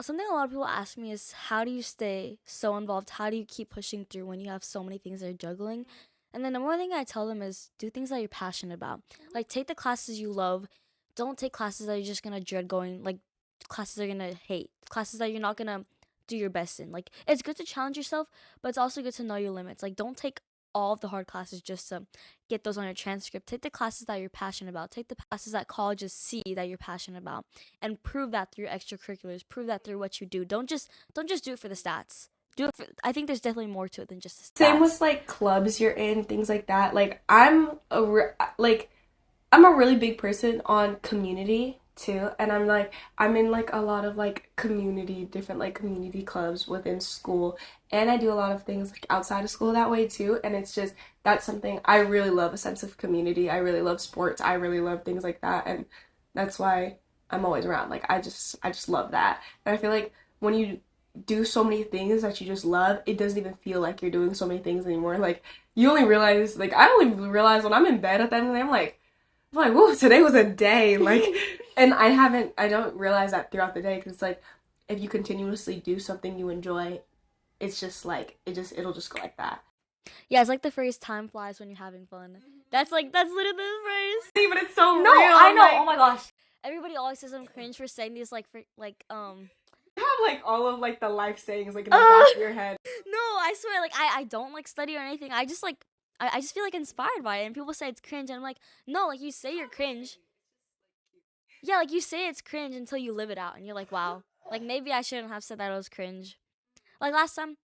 something a lot of people ask me is how do you stay so involved? How do you keep pushing through when you have so many things that are juggling? And then the more thing I tell them is do things that you're passionate about. Like take the classes you love. Don't take classes that you're just gonna dread going. Like classes that you're gonna hate. Classes that you're not gonna do your best in. Like it's good to challenge yourself, but it's also good to know your limits. Like don't take all of the hard classes just to get those on your transcript. Take the classes that you're passionate about. Take the classes that colleges see that you're passionate about and prove that through extracurriculars. Prove that through what you do. Don't just do it for the stats. Do it for, I think there's definitely more to it than just the stats. Same with like clubs you're in, things like that. Like I'm a really big person on community too, and I'm in like a lot of like community different like community clubs within school, and I do a lot of things like outside of school that way too, and it's just that's something I really love, a sense of community. I really love sports. I really love things like that, and that's why I'm always around. Like I just love that. And I feel like when you do so many things that you just love, it doesn't even feel like you're doing so many things anymore. Like you only realize like I only realize when I'm in bed at the end of the day, I'm like, whoa, today was a day. Like, and I don't realize that throughout the day because it's like, if you continuously do something you enjoy, it's just like, it'll just go like that. Yeah, it's like the phrase "time flies when you're having fun." That's literally the phrase. See, but it's so No, real. I know. Like, Oh my gosh. Everybody always says I'm cringe for saying these you have like all of like the life sayings like in the back of your head. No, I swear, like I don't like study or anything. I just like I just feel like inspired by it, and people say it's cringe, and I'm like, no, like you say you're cringe. Yeah, like you say it's cringe until you live it out, and you're like, wow, like maybe I shouldn't have said that it was cringe. Like last time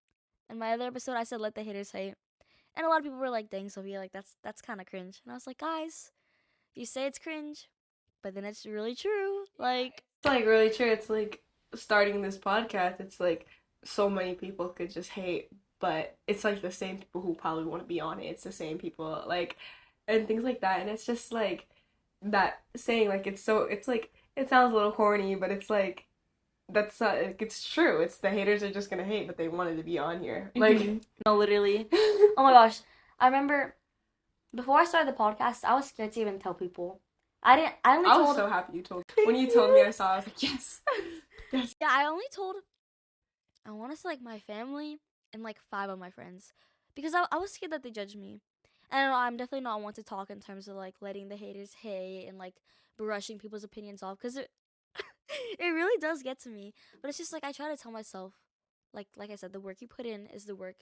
in my other episode, I said let the haters hate, and a lot of people were like, dang, Sophia, like that's kind of cringe, and I was like, guys, you say it's cringe, but then it's really true. Like It's like really true. It's like starting this podcast, it's like so many people could just hate, but it's like the same people who probably want to be on it. It's the same people, like, and things like that. And it's just like that saying, like, it's like, it sounds a little corny, but it's like, that's not, it's true. It's the haters are just gonna hate, but they wanted to be on here. Like, no, literally. Oh my gosh, I remember before I started the podcast, I was scared to even tell people. I didn't. I only I was told. so happy you told. When you told me, I saw, I was like, yes, yes. Yeah, I only told. I want to say like my family and like 5 of my friends, because I was scared that they judge me, and I'm definitely not one to talk in terms of like letting the haters hate and like brushing people's opinions off, because it it really does get to me. But it's just like I try to tell myself, like I said, the work you put in is the work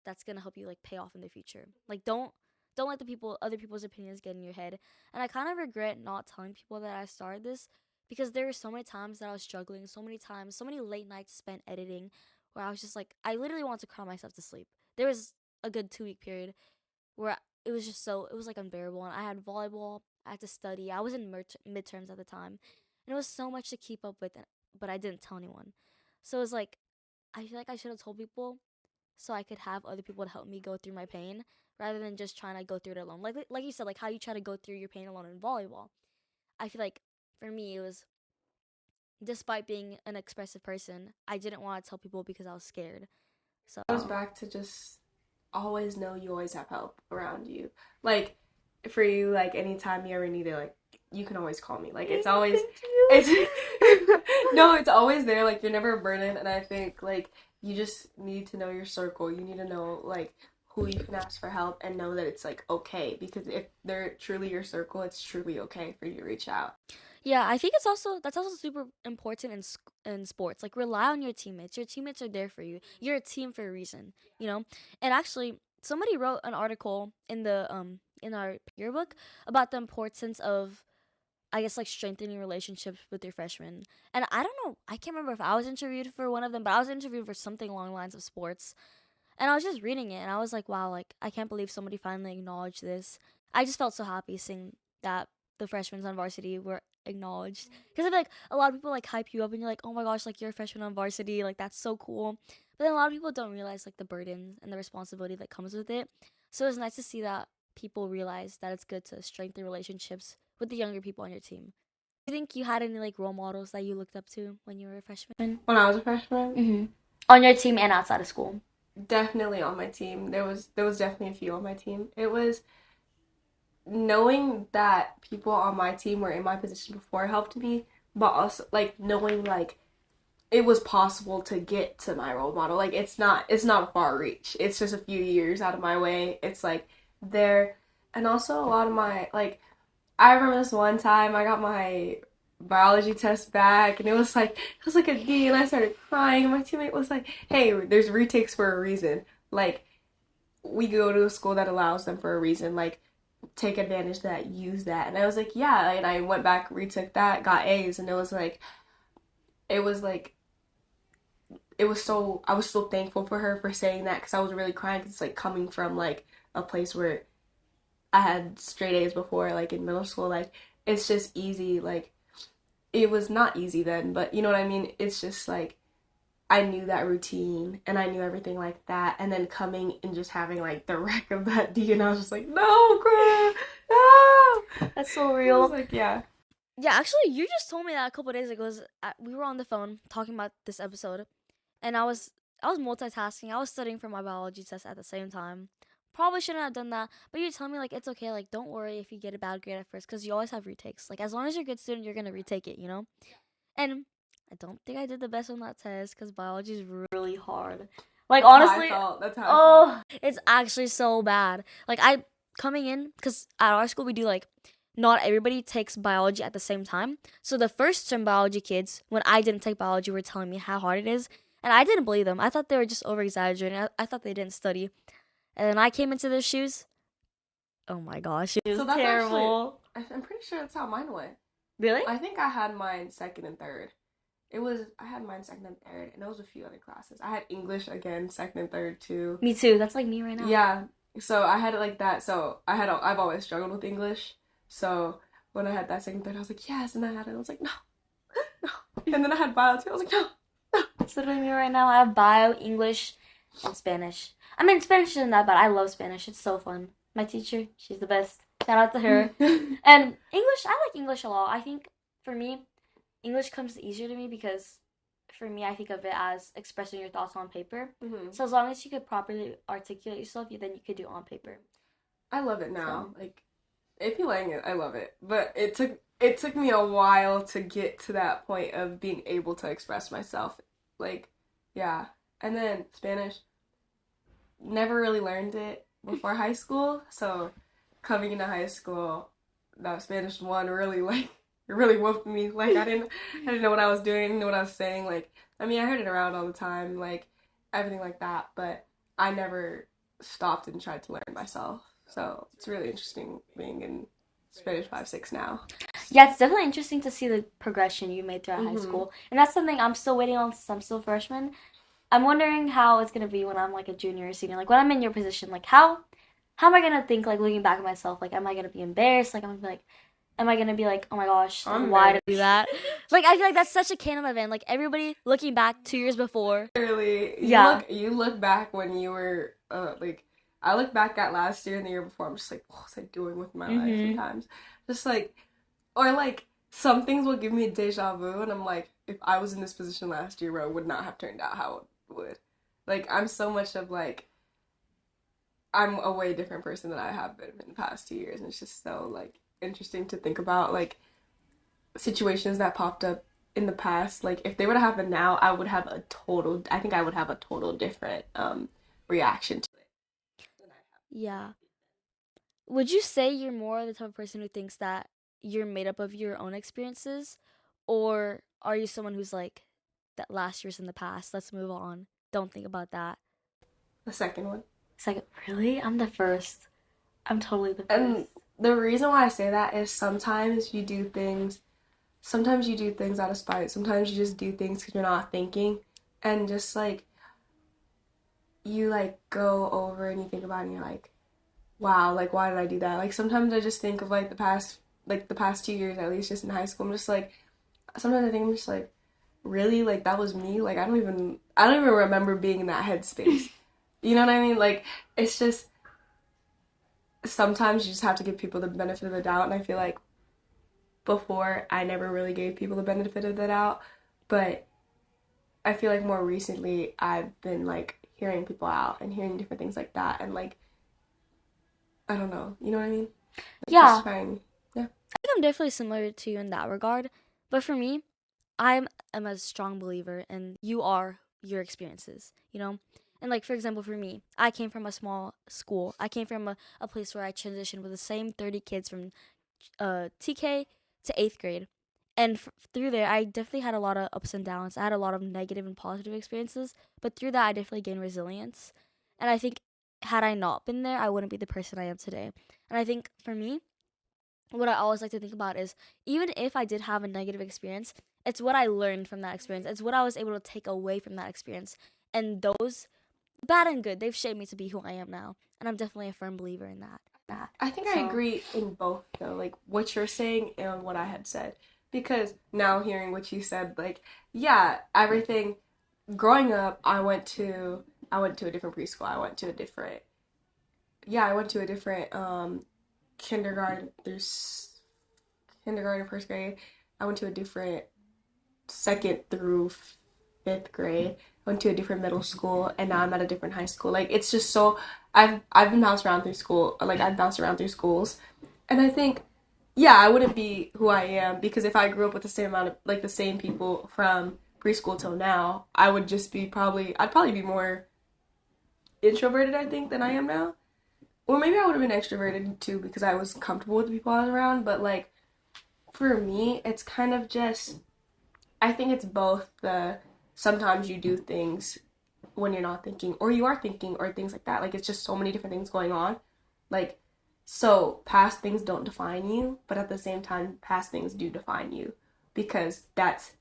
that's gonna help you like pay off in the future. Like don't let the other people's opinions get in your head. And I kind of regret not telling people that I started this, because there were so many times that I was struggling, so many times, so many late nights spent editing, where I was just like I literally wanted to cry myself to sleep. There was a good 2-week period where it was just so it was like unbearable, and I had volleyball, I had to study, I was in midterms at the time, and it was so much to keep up with, but I didn't tell anyone. So it was like I feel like I should have told people so I could have other people to help me go through my pain, rather than just trying to go through it alone. Like you said, like how you try to go through your pain alone in volleyball. I feel like for me it was, despite being an expressive person, I didn't want to tell people because I was scared. So It goes back to just always know you always have help around you. Like for you, like anytime you ever need it, like you can always call me. Like it's always it's no, it's always there. Like you're never a burden, and I think like you just need to know your circle. You need to know like who you can ask for help and know that it's like okay because if they're truly your circle, it's truly okay for you to reach out. yeah, I think that's also super important in sports. Like rely on your teammates. Your teammates are there for you. You're a team for a reason, you know. And actually, somebody wrote an article in our yearbook about the importance of, I guess, like strengthening relationships with your freshmen. And I don't know, I can't remember if I was interviewed for one of them, but I was interviewed for something along the lines of sports. And I was just reading it, and I was like, wow, like I can't believe somebody finally acknowledged this. I just felt so happy seeing that the freshmen on varsity were acknowledged. Because I feel like a lot of people like hype you up and you're like, oh my gosh, like you're a freshman on varsity, like that's so cool. But then a lot of people don't realize like the burden and the responsibility that comes with it. So it's nice to see that people realize that it's good to strengthen relationships with the younger people on your team. Do you think you had any like role models that you looked up to when you were a freshman? When I was a freshman, On your team and outside of school. definitely on my team. There was definitely a few on my team. It was knowing that people on my team were in my position before helped me, but also like knowing like it was possible to get to my role model. Like it's not a far reach. It's just a few years out of my way. It's like there, and also a lot of my like I remember this one time I got my biology test back and it was like a D and I started crying and my teammate was like, "Hey, there's retakes for a reason. Like we go to a school that allows them for a reason. Like take advantage of that, use that." And I was like, "Yeah." And I went back, retook that, got A's, and it was like it was so I was so thankful for her for saying that because I was really crying because it's like coming from like a place where I had straight A's before, like in middle school. Like it's just easy. Like it was not easy then, but you know what I mean. It's just like I knew that routine and I knew everything like that, and then coming and just having like the wreck of that D, and I was just like, no, girl, no. That's so I was real. like, yeah. Yeah, actually, you just told me that a couple days ago. We were on the phone talking about this episode, and I was multitasking. I was studying for my biology test at the same time. Probably shouldn't have done that, but you tell me like it's okay. Like don't worry if you get a bad grade at first, because you always have retakes. Like as long as you're a good student, you're gonna retake it, you know. And I don't think I did the best on that test because biology is really hard. Like honestly, That's how I felt. oh, it's actually so bad. Like I coming in because at our school we do like not everybody takes biology at the same time. So the first term biology kids, when I didn't take biology, were telling me how hard it is, and I didn't believe them. I thought they were just over exaggerating. I thought they didn't study. And then I came into their shoes. Oh my gosh, it was So that's terrible. I'm pretty sure that's how mine went. Really? I think I had mine second and third. I had mine second and third, and there was a few other classes. I had English again, second and third too. Me too. That's like me right now. Yeah, so I had it like that. So I've always struggled with English. So when I had that second and third, I was like, yes, and I had it. I was like, no, no. And then I had bio too. I was like, no, no. It's literally me right now. I have bio, English, and Spanish. I mean, Spanish isn't that bad. I love Spanish. It's so fun. My teacher, she's the best. Shout out to her. And English, I like English a lot. I think for me, English comes easier to me because for me, I think of it as expressing your thoughts on paper. Mhm. So as long as you could properly articulate yourself, then you could do it on paper. I love it now. Like if you like it, I love it. But it took me a while to get to that point of being able to express myself. Like, yeah. And then Spanish, never really learned it before high school. So coming into high school, that Spanish one really like it really whooped me. Like I didn't know what I was doing, I didn't know what I was saying. Like I mean I heard it around all the time, like everything like that, but I never stopped and tried to learn myself. So it's really interesting being in Spanish 5-6 now. Yeah, it's definitely interesting to see the progression you made throughout high Mhm. school. And that's something I'm still waiting on since I'm still a freshman. I'm wondering how it's gonna be when I'm like a junior or senior. Like when I'm in your position, like how am I gonna think like looking back at myself? Like am I gonna be embarrassed? Like am I gonna be like, oh my gosh, like, I'm why did I do that? Like I feel like that's such a canon event. Like everybody looking back 2 years before. Really, Yeah. you look back when you were like I look back at last year and the year before. I'm just like, what was I doing with my life sometimes? Just like, or like some things will give me a deja vu, and I'm like, if I was in this position last year, it would not have turned out how it would. Like I'm so much of like I'm a way different person than I have been in the past 2 years, and it's just so like interesting to think about like situations that popped up in the past. Like if they would have happened now, I think I would have a total different reaction to it than I have. Yeah. Would you say you're more the type of person who thinks that you're made up of your own experiences? Or are you someone who's like, that last year's in the past, let's move on. Don't think about that. The second one. It's like, really? I'm the first. I'm totally the first. And the reason why I say that is sometimes you do things out of spite. Sometimes you just do things because you're not thinking. And just like, you like go over and you think about it and you're like, wow, like why did I do that? Like sometimes I just think of like the past like the past 2 years at least, just in high school, I'm just like, sometimes I think I'm just like, really, like that was me. Like I don't even remember being in that headspace. You know what I mean? Like it's just sometimes you just have to give people the benefit of the doubt, and I feel like before I never really gave people the benefit of the doubt, but I feel like more recently I've been like hearing people out and hearing different things like that, and like I don't know, you know what I mean? Like Yeah. just trying, yeah. I think I'm definitely similar to you in that regard. But for me, I am a strong believer in you are your experiences, you know? And like, for example, for me, I came from a small school. I came from a place where I transitioned with the same 30 kids from TK to 8th grade. And through there, I definitely had a lot of ups and downs. I had a lot of negative and positive experiences. But through that, I definitely gained resilience. And I think had I not been there, I wouldn't be the person I am today. And I think for me, what I always like to think about is even if I did have a negative experience, it's what I learned from that experience. It's what I was able to take away from that experience. And those, bad and good, they've shaped me to be who I am now. And I'm definitely a firm believer in that. I think I agree in both though, like what you're saying and what I had said. Because now hearing what you said, like, yeah, everything growing up, I went to a different preschool. I went to a different kindergarten kindergarten, first grade. I went to a different second through fifth grade. I went to a different middle school, and now I'm at a different high school. Like it's just so I've been bounced around through school. Like I've bounced around through schools, and I think yeah, I wouldn't be who I am because if I grew up with the same amount of like the same people from preschool till now, I would just be I'd probably be more introverted I think than I am now. Or maybe I would have been extroverted too because I was comfortable with the people I was around, but like for me, it's kind of just I think it's both the sometimes you do things when you're not thinking or you are thinking or things like that. Like it's just so many different things going on. Like so past things don't define you, but at the same time past things do define you because that's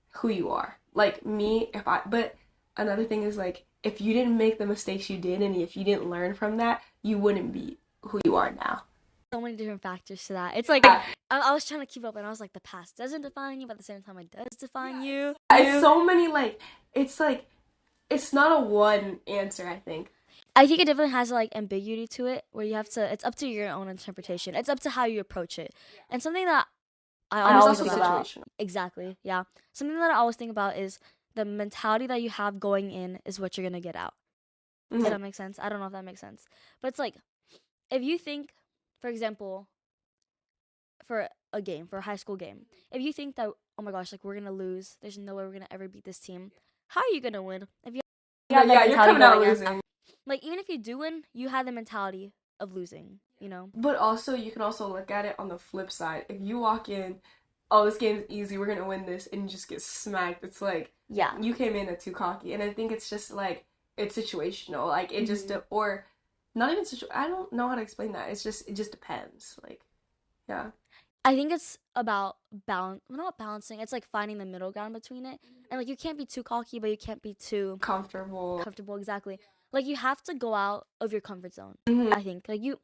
who you are. Like me, if I but another thing is like if you didn't make the mistakes you did and if you didn't learn from that, you wouldn't be who you are now. So many different factors to that. It's like, I was trying to keep up and I was like, the past doesn't define you, but at the same time, it does define you. It's so many like it's not a one answer, I think. I think it definitely has like ambiguity to it where you have to, it's up to your own interpretation. It's up to how you approach it. And something that I always think about. Situational. Exactly, yeah. Something that I always think about is the mentality that you have going in is what you're going to get out. Does that make sense? I don't know if that makes sense. But it's like, if you think, for example, for a game, for a high school game, if you think that, oh my gosh, like we're going to lose, there's no way we're going to ever beat this team, how are you going to win? If you Yeah, you're coming out losing. like, even if you do win, you have the mentality of losing, you know? But also, you can also look at it on the flip side. If you walk in, oh, this game's easy, we're gonna win this, and you just get smacked, it's like, Yeah. you came in at too cocky. And I think it's just like, it's situational. Like, it just, or not even I don't know how to explain that. It just depends. Like, yeah. I think it's about not balancing. It's like finding the middle ground between it. And like you can't be too cocky, but you can't be too Comfortable. Exactly. Like you have to go out of your comfort zone. I think like you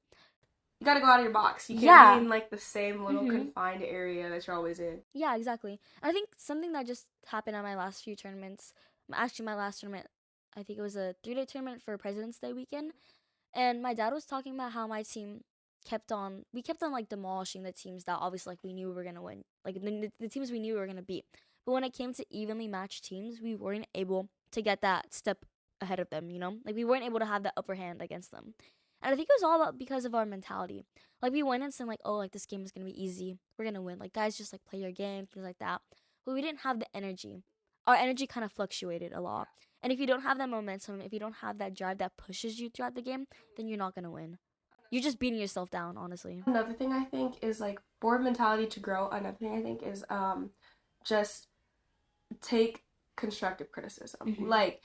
gotta go out of your box. You can't be in like the same little confined area that you're always in. Yeah, exactly. I think something that just happened at my last few tournaments. Actually, my last tournament, I think it was a 3-day tournament for President's Day weekend. And my dad was talking about how my team we kept on like demolishing the teams that obviously like we knew we were gonna win, like the teams we knew we were gonna beat. But when it came to evenly matched teams, we weren't able to get that step ahead of them. You know, like we weren't able to have that upper hand against them. And I think it was all about because of our mentality. Like we went in saying like, oh, like this game is gonna be easy, we're gonna win. Like guys, just like play your game, things like that. But we didn't have the energy. Our energy kind of fluctuated a lot. And if you don't have that momentum, if you don't have that drive that pushes you throughout the game, then you're not gonna win. You're just beating yourself down, honestly. Another thing I think is like board mentality to grow. Another thing I think is just take constructive criticism. Like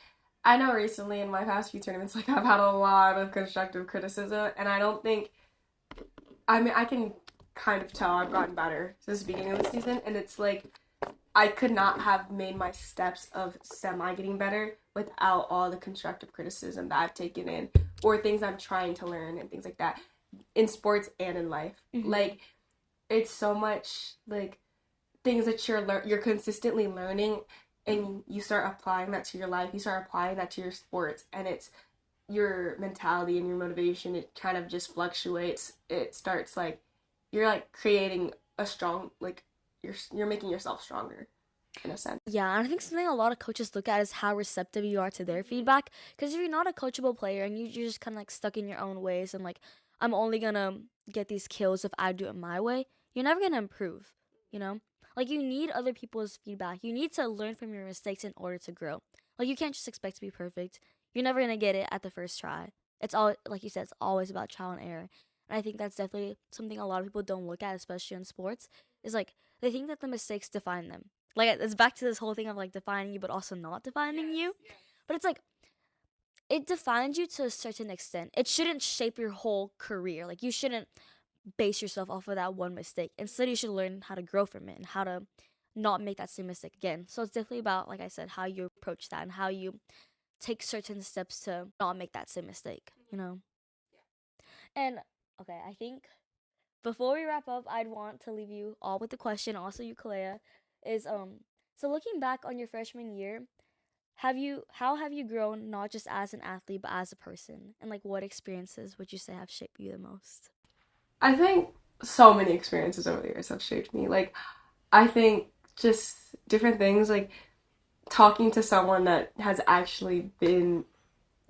I know recently in my past few tournaments, like I've had a lot of constructive criticism, and I don't think. I mean, I can kind of tell I've gotten better since the beginning of the season, and it's like I could not have made my steps of semi getting better without all the constructive criticism that I've taken in or things I'm trying to learn and things like that in sports and in life. Like it's so much like things that you're consistently learning, and you start applying that to your life, you start applying that to your sports, and it's your mentality and your motivation, it kind of just fluctuates. It starts like you're like creating a strong, like you're making yourself stronger in a sense. Yeah, and I think something a lot of coaches look at is how receptive you are to their feedback. Because if you're not a coachable player and you're just kind of like stuck in your own ways and like, I'm only gonna get these kills if I do it my way, you're never gonna improve, you know? Like, you need other people's feedback. You need to learn from your mistakes in order to grow. Like, you can't just expect to be perfect. You're never gonna get it at the first try. It's all, like you said, it's always about trial and error. And I think that's definitely something a lot of people don't look at, especially in sports, is like, they think that the mistakes define them. Like, it's back to this whole thing of like defining you but also not defining you. But it's like, it defines you to a certain extent. It shouldn't shape your whole career. Like, you shouldn't base yourself off of that one mistake. Instead, you should learn how to grow from it and how to not make that same mistake again. So it's definitely about, like I said, how you approach that and how you take certain steps to not make that same mistake, you know? And okay, I think before we wrap up, I'd want to leave you all with the question, also you, Kalea, is so looking back on your freshman year, how have you grown not just as an athlete but as a person? And like, what experiences would you say have shaped you the most? I think so many experiences over the years have shaped me. Like, I think just different things, like talking to someone that has actually been,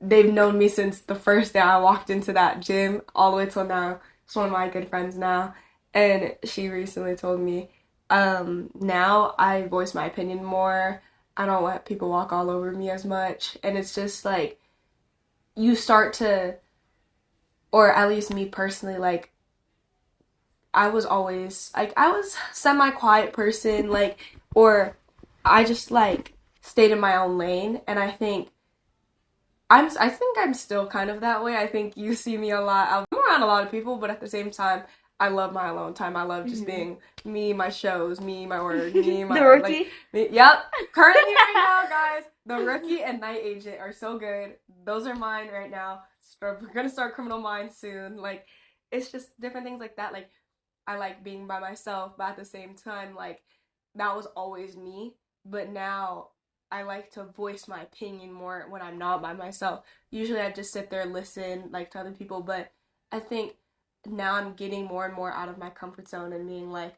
they've known me since the first day I walked into that gym all the way till now. It's one of my good friends now. And she recently told me, now I voice my opinion more. I don't let people walk all over me as much. And it's just like, you start to, or at least me personally, like, I was always like I was semi quiet person, like, or I just like stayed in my own lane, and I think I'm still kind of that way. I think you see me a lot. I'm around a lot of people, but at the same time, I love my alone time. I love just being me, my shows, me, my work, me, my The rookie. like me. Yep, currently right now, guys, the rookie and night agent are so good. Those are mine right now. We're gonna start Criminal Minds soon. Like, it's just different things like that. Like, I like being by myself, but at the same time, like, that was always me. But now I like to voice my opinion more when I'm not by myself. Usually I just sit there and listen, like, to other people, but I think now I'm getting more and more out of my comfort zone and being like,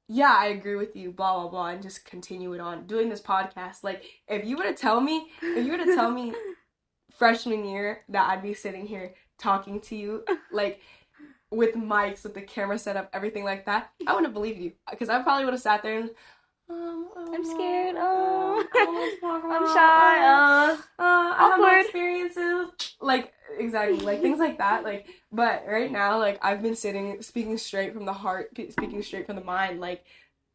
yeah, I agree with you, blah blah blah, and just continue it on. Doing this podcast, like, if you were to tell me freshman year that I'd be sitting here talking to you, like, with mics, with the camera set up, everything like that, I wouldn't have believed you, because I probably would have sat there and I'm scared. I don't know what to talk about. I'm shy. I have no Awkward. experiences. Like, exactly, like things like that. Like, but right now, like, I've been speaking straight from the heart, speaking straight from the mind. Like,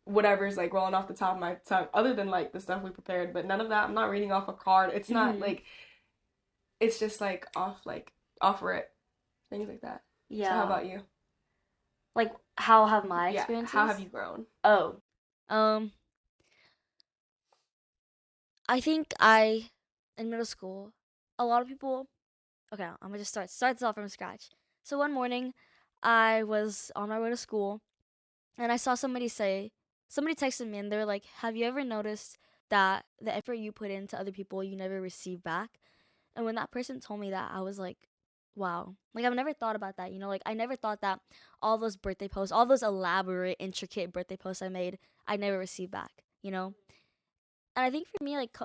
whatever's like rolling off the top of my tongue, other than like the stuff we prepared. But none of that. I'm not reading off a card. It's not like, it's just like off rip, things like that. Yeah. So how about you? Like, how have my Yeah. experiences? How have you grown? Oh, um, I think in middle school, a lot of people. Okay, I'm gonna just start this off from scratch. So one morning, I was on my way to school, and I saw somebody texted me, and they were like, "Have you ever noticed that the effort you put into other people, you never receive back?" And when that person told me that, I was like, wow. Like, I've never thought about that, you know? Like, I never thought that all those birthday posts, all those elaborate, intricate birthday posts I made, I never received back, you know? And I think for me, like,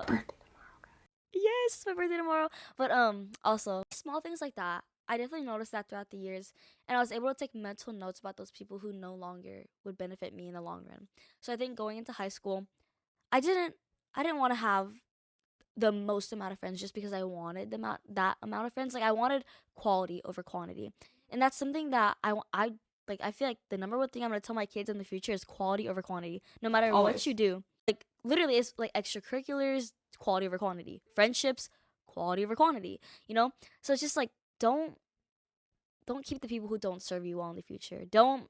yes, my birthday tomorrow. But also small things like that. I definitely noticed that throughout the years, and I was able to take mental notes about those people who no longer would benefit me in the long run. So I think going into high school, I didn't I didn't want to have the most amount of friends just because I wanted that amount of friends. Like, I wanted quality over quantity, and that's something that I like. I feel like the number one thing I'm gonna tell my kids in the future is quality over quantity. No matter what Always. you do, like, literally, it's like extracurriculars, quality over quantity, friendships, quality over quantity. You know, so it's just like, don't keep the people who don't serve you well in the future. Don't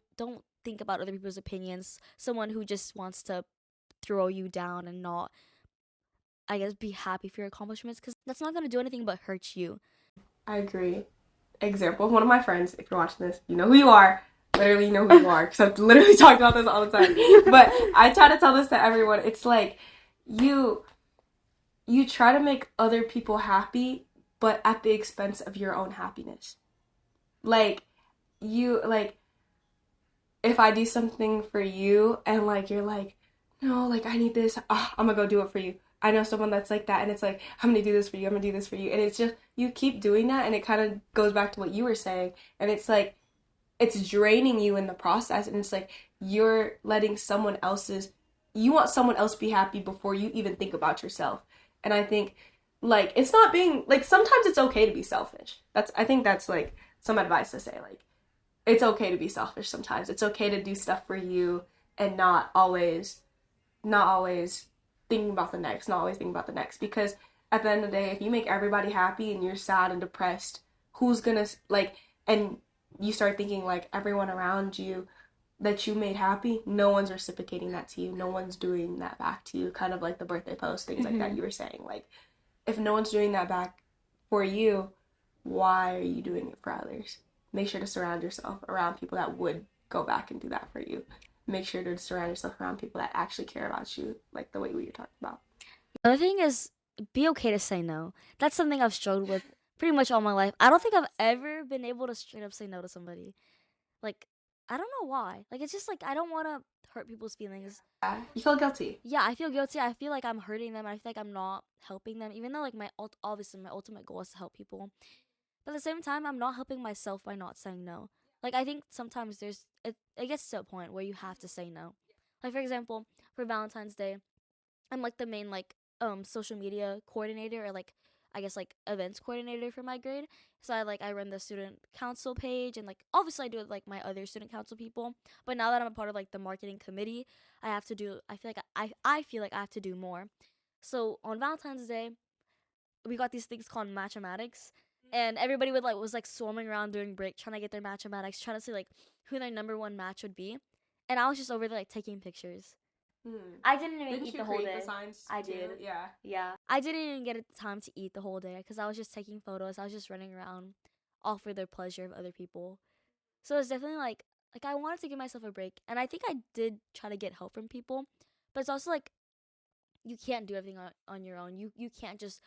think about other people's opinions. Someone who just wants to throw you down and not, I guess, be happy for your accomplishments, because that's not going to do anything but hurt you. I agree. Example, one of my friends, if you're watching this, you know who you are. literally know who you are because I've literally talked about this all the time. But I try to tell this to everyone. It's like you try to make other people happy, but at the expense of your own happiness. Like if I do something for you and like you're like, no, like I need this, I'm gonna go do it for you. I know someone that's like that, and it's like, I'm gonna do this for you, I'm gonna do this for you, and it's just you keep doing that, and it kind of goes back to what you were saying, and it's like it's draining you in the process, and it's like you're letting you want someone else to be happy before you even think about yourself. And I think like it's not being like sometimes it's okay to be selfish. I think that's like some advice to say, like it's okay to be selfish sometimes. It's okay to do stuff for you and not always thinking about the next, not always thinking about the next. Because at the end of the day, if you make everybody happy and you're sad and depressed, who's gonna like, and you start thinking like everyone around you that you made happy, no one's reciprocating that to you. No one's doing that back to you. Kind of like the birthday post, things like that you were saying. Like, if no one's doing that back for you, why are you doing it for others? Make sure to surround yourself around people that would go back and do that for you. Make sure to surround yourself around people that actually care about you, like the way we were talking about. The other thing is, be okay to say no. That's something I've struggled with pretty much all my life. I don't think I've ever been able to straight up say no to somebody. Like, I don't know why. Like, it's just like I don't want to hurt people's feelings. Yeah, you feel guilty. Yeah, I feel guilty. I feel like I'm hurting them. I feel like I'm not helping them, even though like obviously my ultimate goal is to help people. But at the same time, I'm not helping myself by not saying no. Like, I think sometimes it gets to a point where you have to say no. Like, for example, for Valentine's Day, I'm like the main like social media coordinator, or like I guess like events coordinator for my grade. So I run the student council page, and like obviously I do it with like my other student council people. But now that I'm a part of like the marketing committee, I feel like I feel like I have to do more. So on Valentine's Day, we got these things called mathematics, and everybody was like swarming around during break trying to get their mathematics, trying to see like who their number one match would be. And I was just over there like taking pictures. I didn't even Didn't eat you the whole create day. the signs I too? did. Yeah. Yeah. I didn't even get time to eat the whole day because I was just taking photos. I was just running around all for the pleasure of other people. So it's definitely like I wanted to give myself a break, and I think I did try to get help from people. But it's also like you can't do everything on your own. You can't just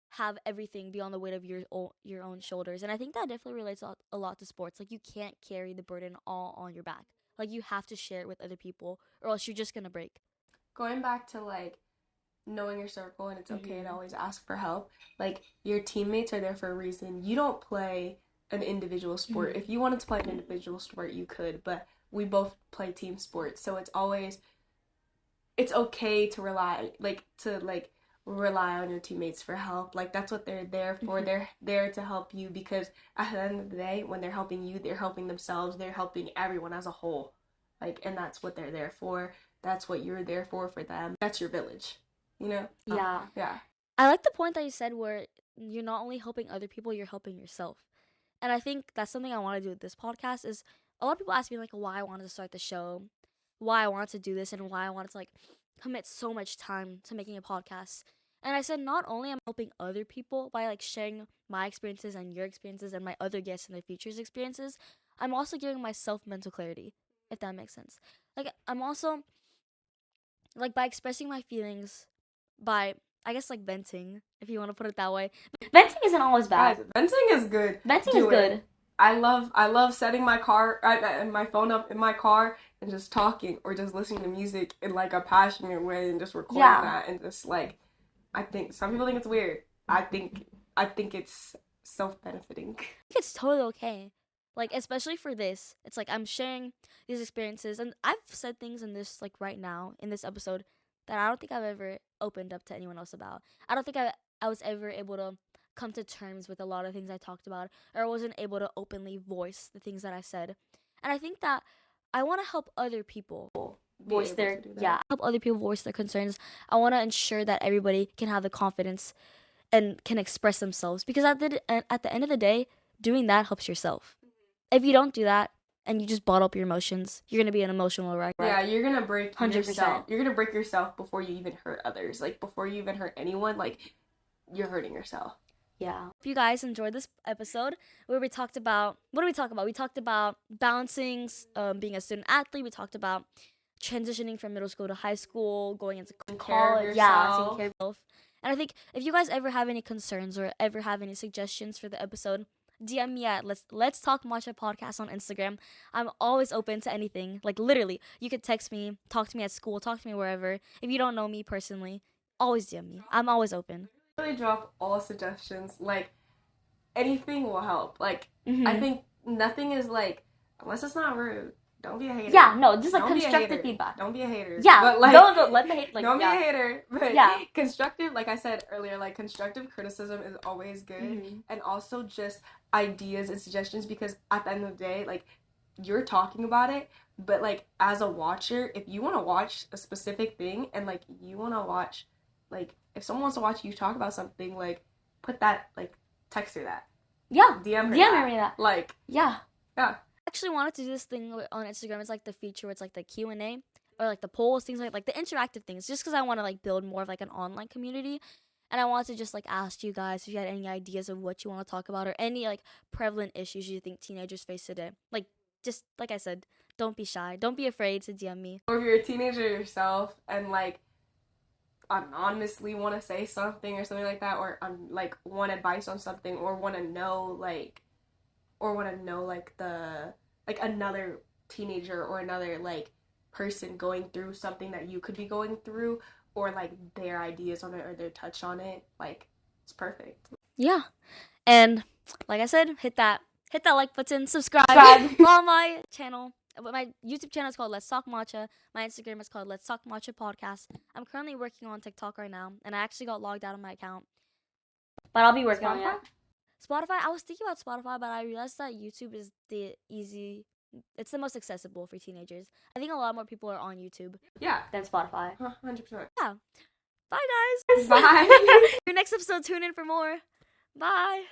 have everything be on the weight of your own shoulders. And I think that definitely relates a lot to sports. Like, you can't carry the burden all on your back. Like, you have to share it with other people, or else you're just gonna break. Going back to like knowing your circle, and it's okay to always ask for help. Like, your teammates are there for a reason. You don't play an individual sport. If you wanted to play an individual sport, you could, but we both play team sports. So it's okay to rely on your teammates for help. Like, that's what they're there for. They're there to help you, because at the end of the day, when they're helping you, they're helping themselves. They're helping everyone as a whole. Like, and that's what they're there for. That's what you're there for them. That's your village, you know? Yeah. Yeah. I like the point that you said where you're not only helping other people, you're helping yourself. And I think that's something I want to do with this podcast. Is a lot of people ask me like why I wanted to start the show, why I wanted to do this, and why I wanted to like commit so much time to making a podcast. And I said not only am I helping other people by like sharing my experiences and your experiences and my other guests and their futures experiences, I'm also giving myself mental clarity, if that makes sense. Like, I'm also like, by expressing my feelings, by I guess like venting, if you want to put it that way. Venting isn't always bad. Guys, venting is good. Venting Do is good. it. I love setting my phone up in my car and just talking, or just listening to music in like a passionate way and just recording that, and just like, I think some people think it's weird. I think it's self-benefiting. It's totally okay. Like, especially for this, it's like I'm sharing these experiences, and I've said things in this like right now in this episode that I don't think I've ever opened up to anyone else about. I don't think I was ever able to come to terms with a lot of things I talked about, or I wasn't able to openly voice the things that I said. And I think that I want to help other people help other people voice their concerns. I want to ensure that everybody can have the confidence and can express themselves, because at the end of the day, doing that helps yourself. If you don't do that and you just bottle up your emotions, you're gonna be an emotional wreck. Yeah, you're gonna break 100%. yourself. You're gonna break yourself before you even hurt others. Like, before you even hurt anyone, like, you're hurting yourself. Yeah. If you guys enjoyed this episode where we talked about, what did we talk about? We talked about balancing being a student athlete. We talked about transitioning from middle school to high school, going into college. Yeah, taking care of yourself. And I think if you guys ever have any concerns or ever have any suggestions for the episode, DM me at Let's Talk Matcha Podcast on Instagram. I'm always open to anything. Like literally, you could text me, talk to me at school, talk to me wherever. If you don't know me personally, always DM me. I'm always open. Really drop all suggestions. Like anything will help. Like Mm-hmm. I think nothing is like, unless it's not rude. Don't be a hater. Yeah, no, just like Don't be a constructive hater. feedback. Don't be a hater. Yeah, but like don't let the hate like don't yeah. be a hater. But Yeah. constructive, like I said earlier, like constructive criticism is always good, Mhm. and also just ideas and suggestions, because at the end of the day, like you're talking about it, but like as a watcher, if you want to watch a specific thing and like you want to watch, like if someone wants to watch you talk about something, like put that, like text her that, Yeah, DM her DM me that. like Yeah. yeah. I actually wanted to do this thing on Instagram. It's like the feature where it's like the Q&A or like the polls, things like the interactive things, just because I want to like build more of like an online community. And I wanted to just like ask you guys if you had any ideas of what you want to talk about or any like prevalent issues you think teenagers face today. Like, just like I said, don't be shy. Don't be afraid to DM me. Or if you're a teenager yourself and like anonymously want to say something or something like that, or like want advice on something, or want to know like the like another teenager or another like person going through something that you could be going through, or like their ideas on it or their touch on it, like it's perfect. Yeah. And like I said, hit that like button, subscribe. Follow my channel. My YouTube channel is called Let's Talk Matcha. My Instagram is called Let's Talk Matcha Podcast. I'm currently working on TikTok right now, and I actually got logged out of my account. But I'll be working on it. Spotify? I was thinking about Spotify, but I realized that YouTube is it's the most accessible for teenagers. I think a lot more people are on YouTube than Spotify. 100%. Yeah. Bye, guys. Bye. Your next episode, tune in for more. Bye.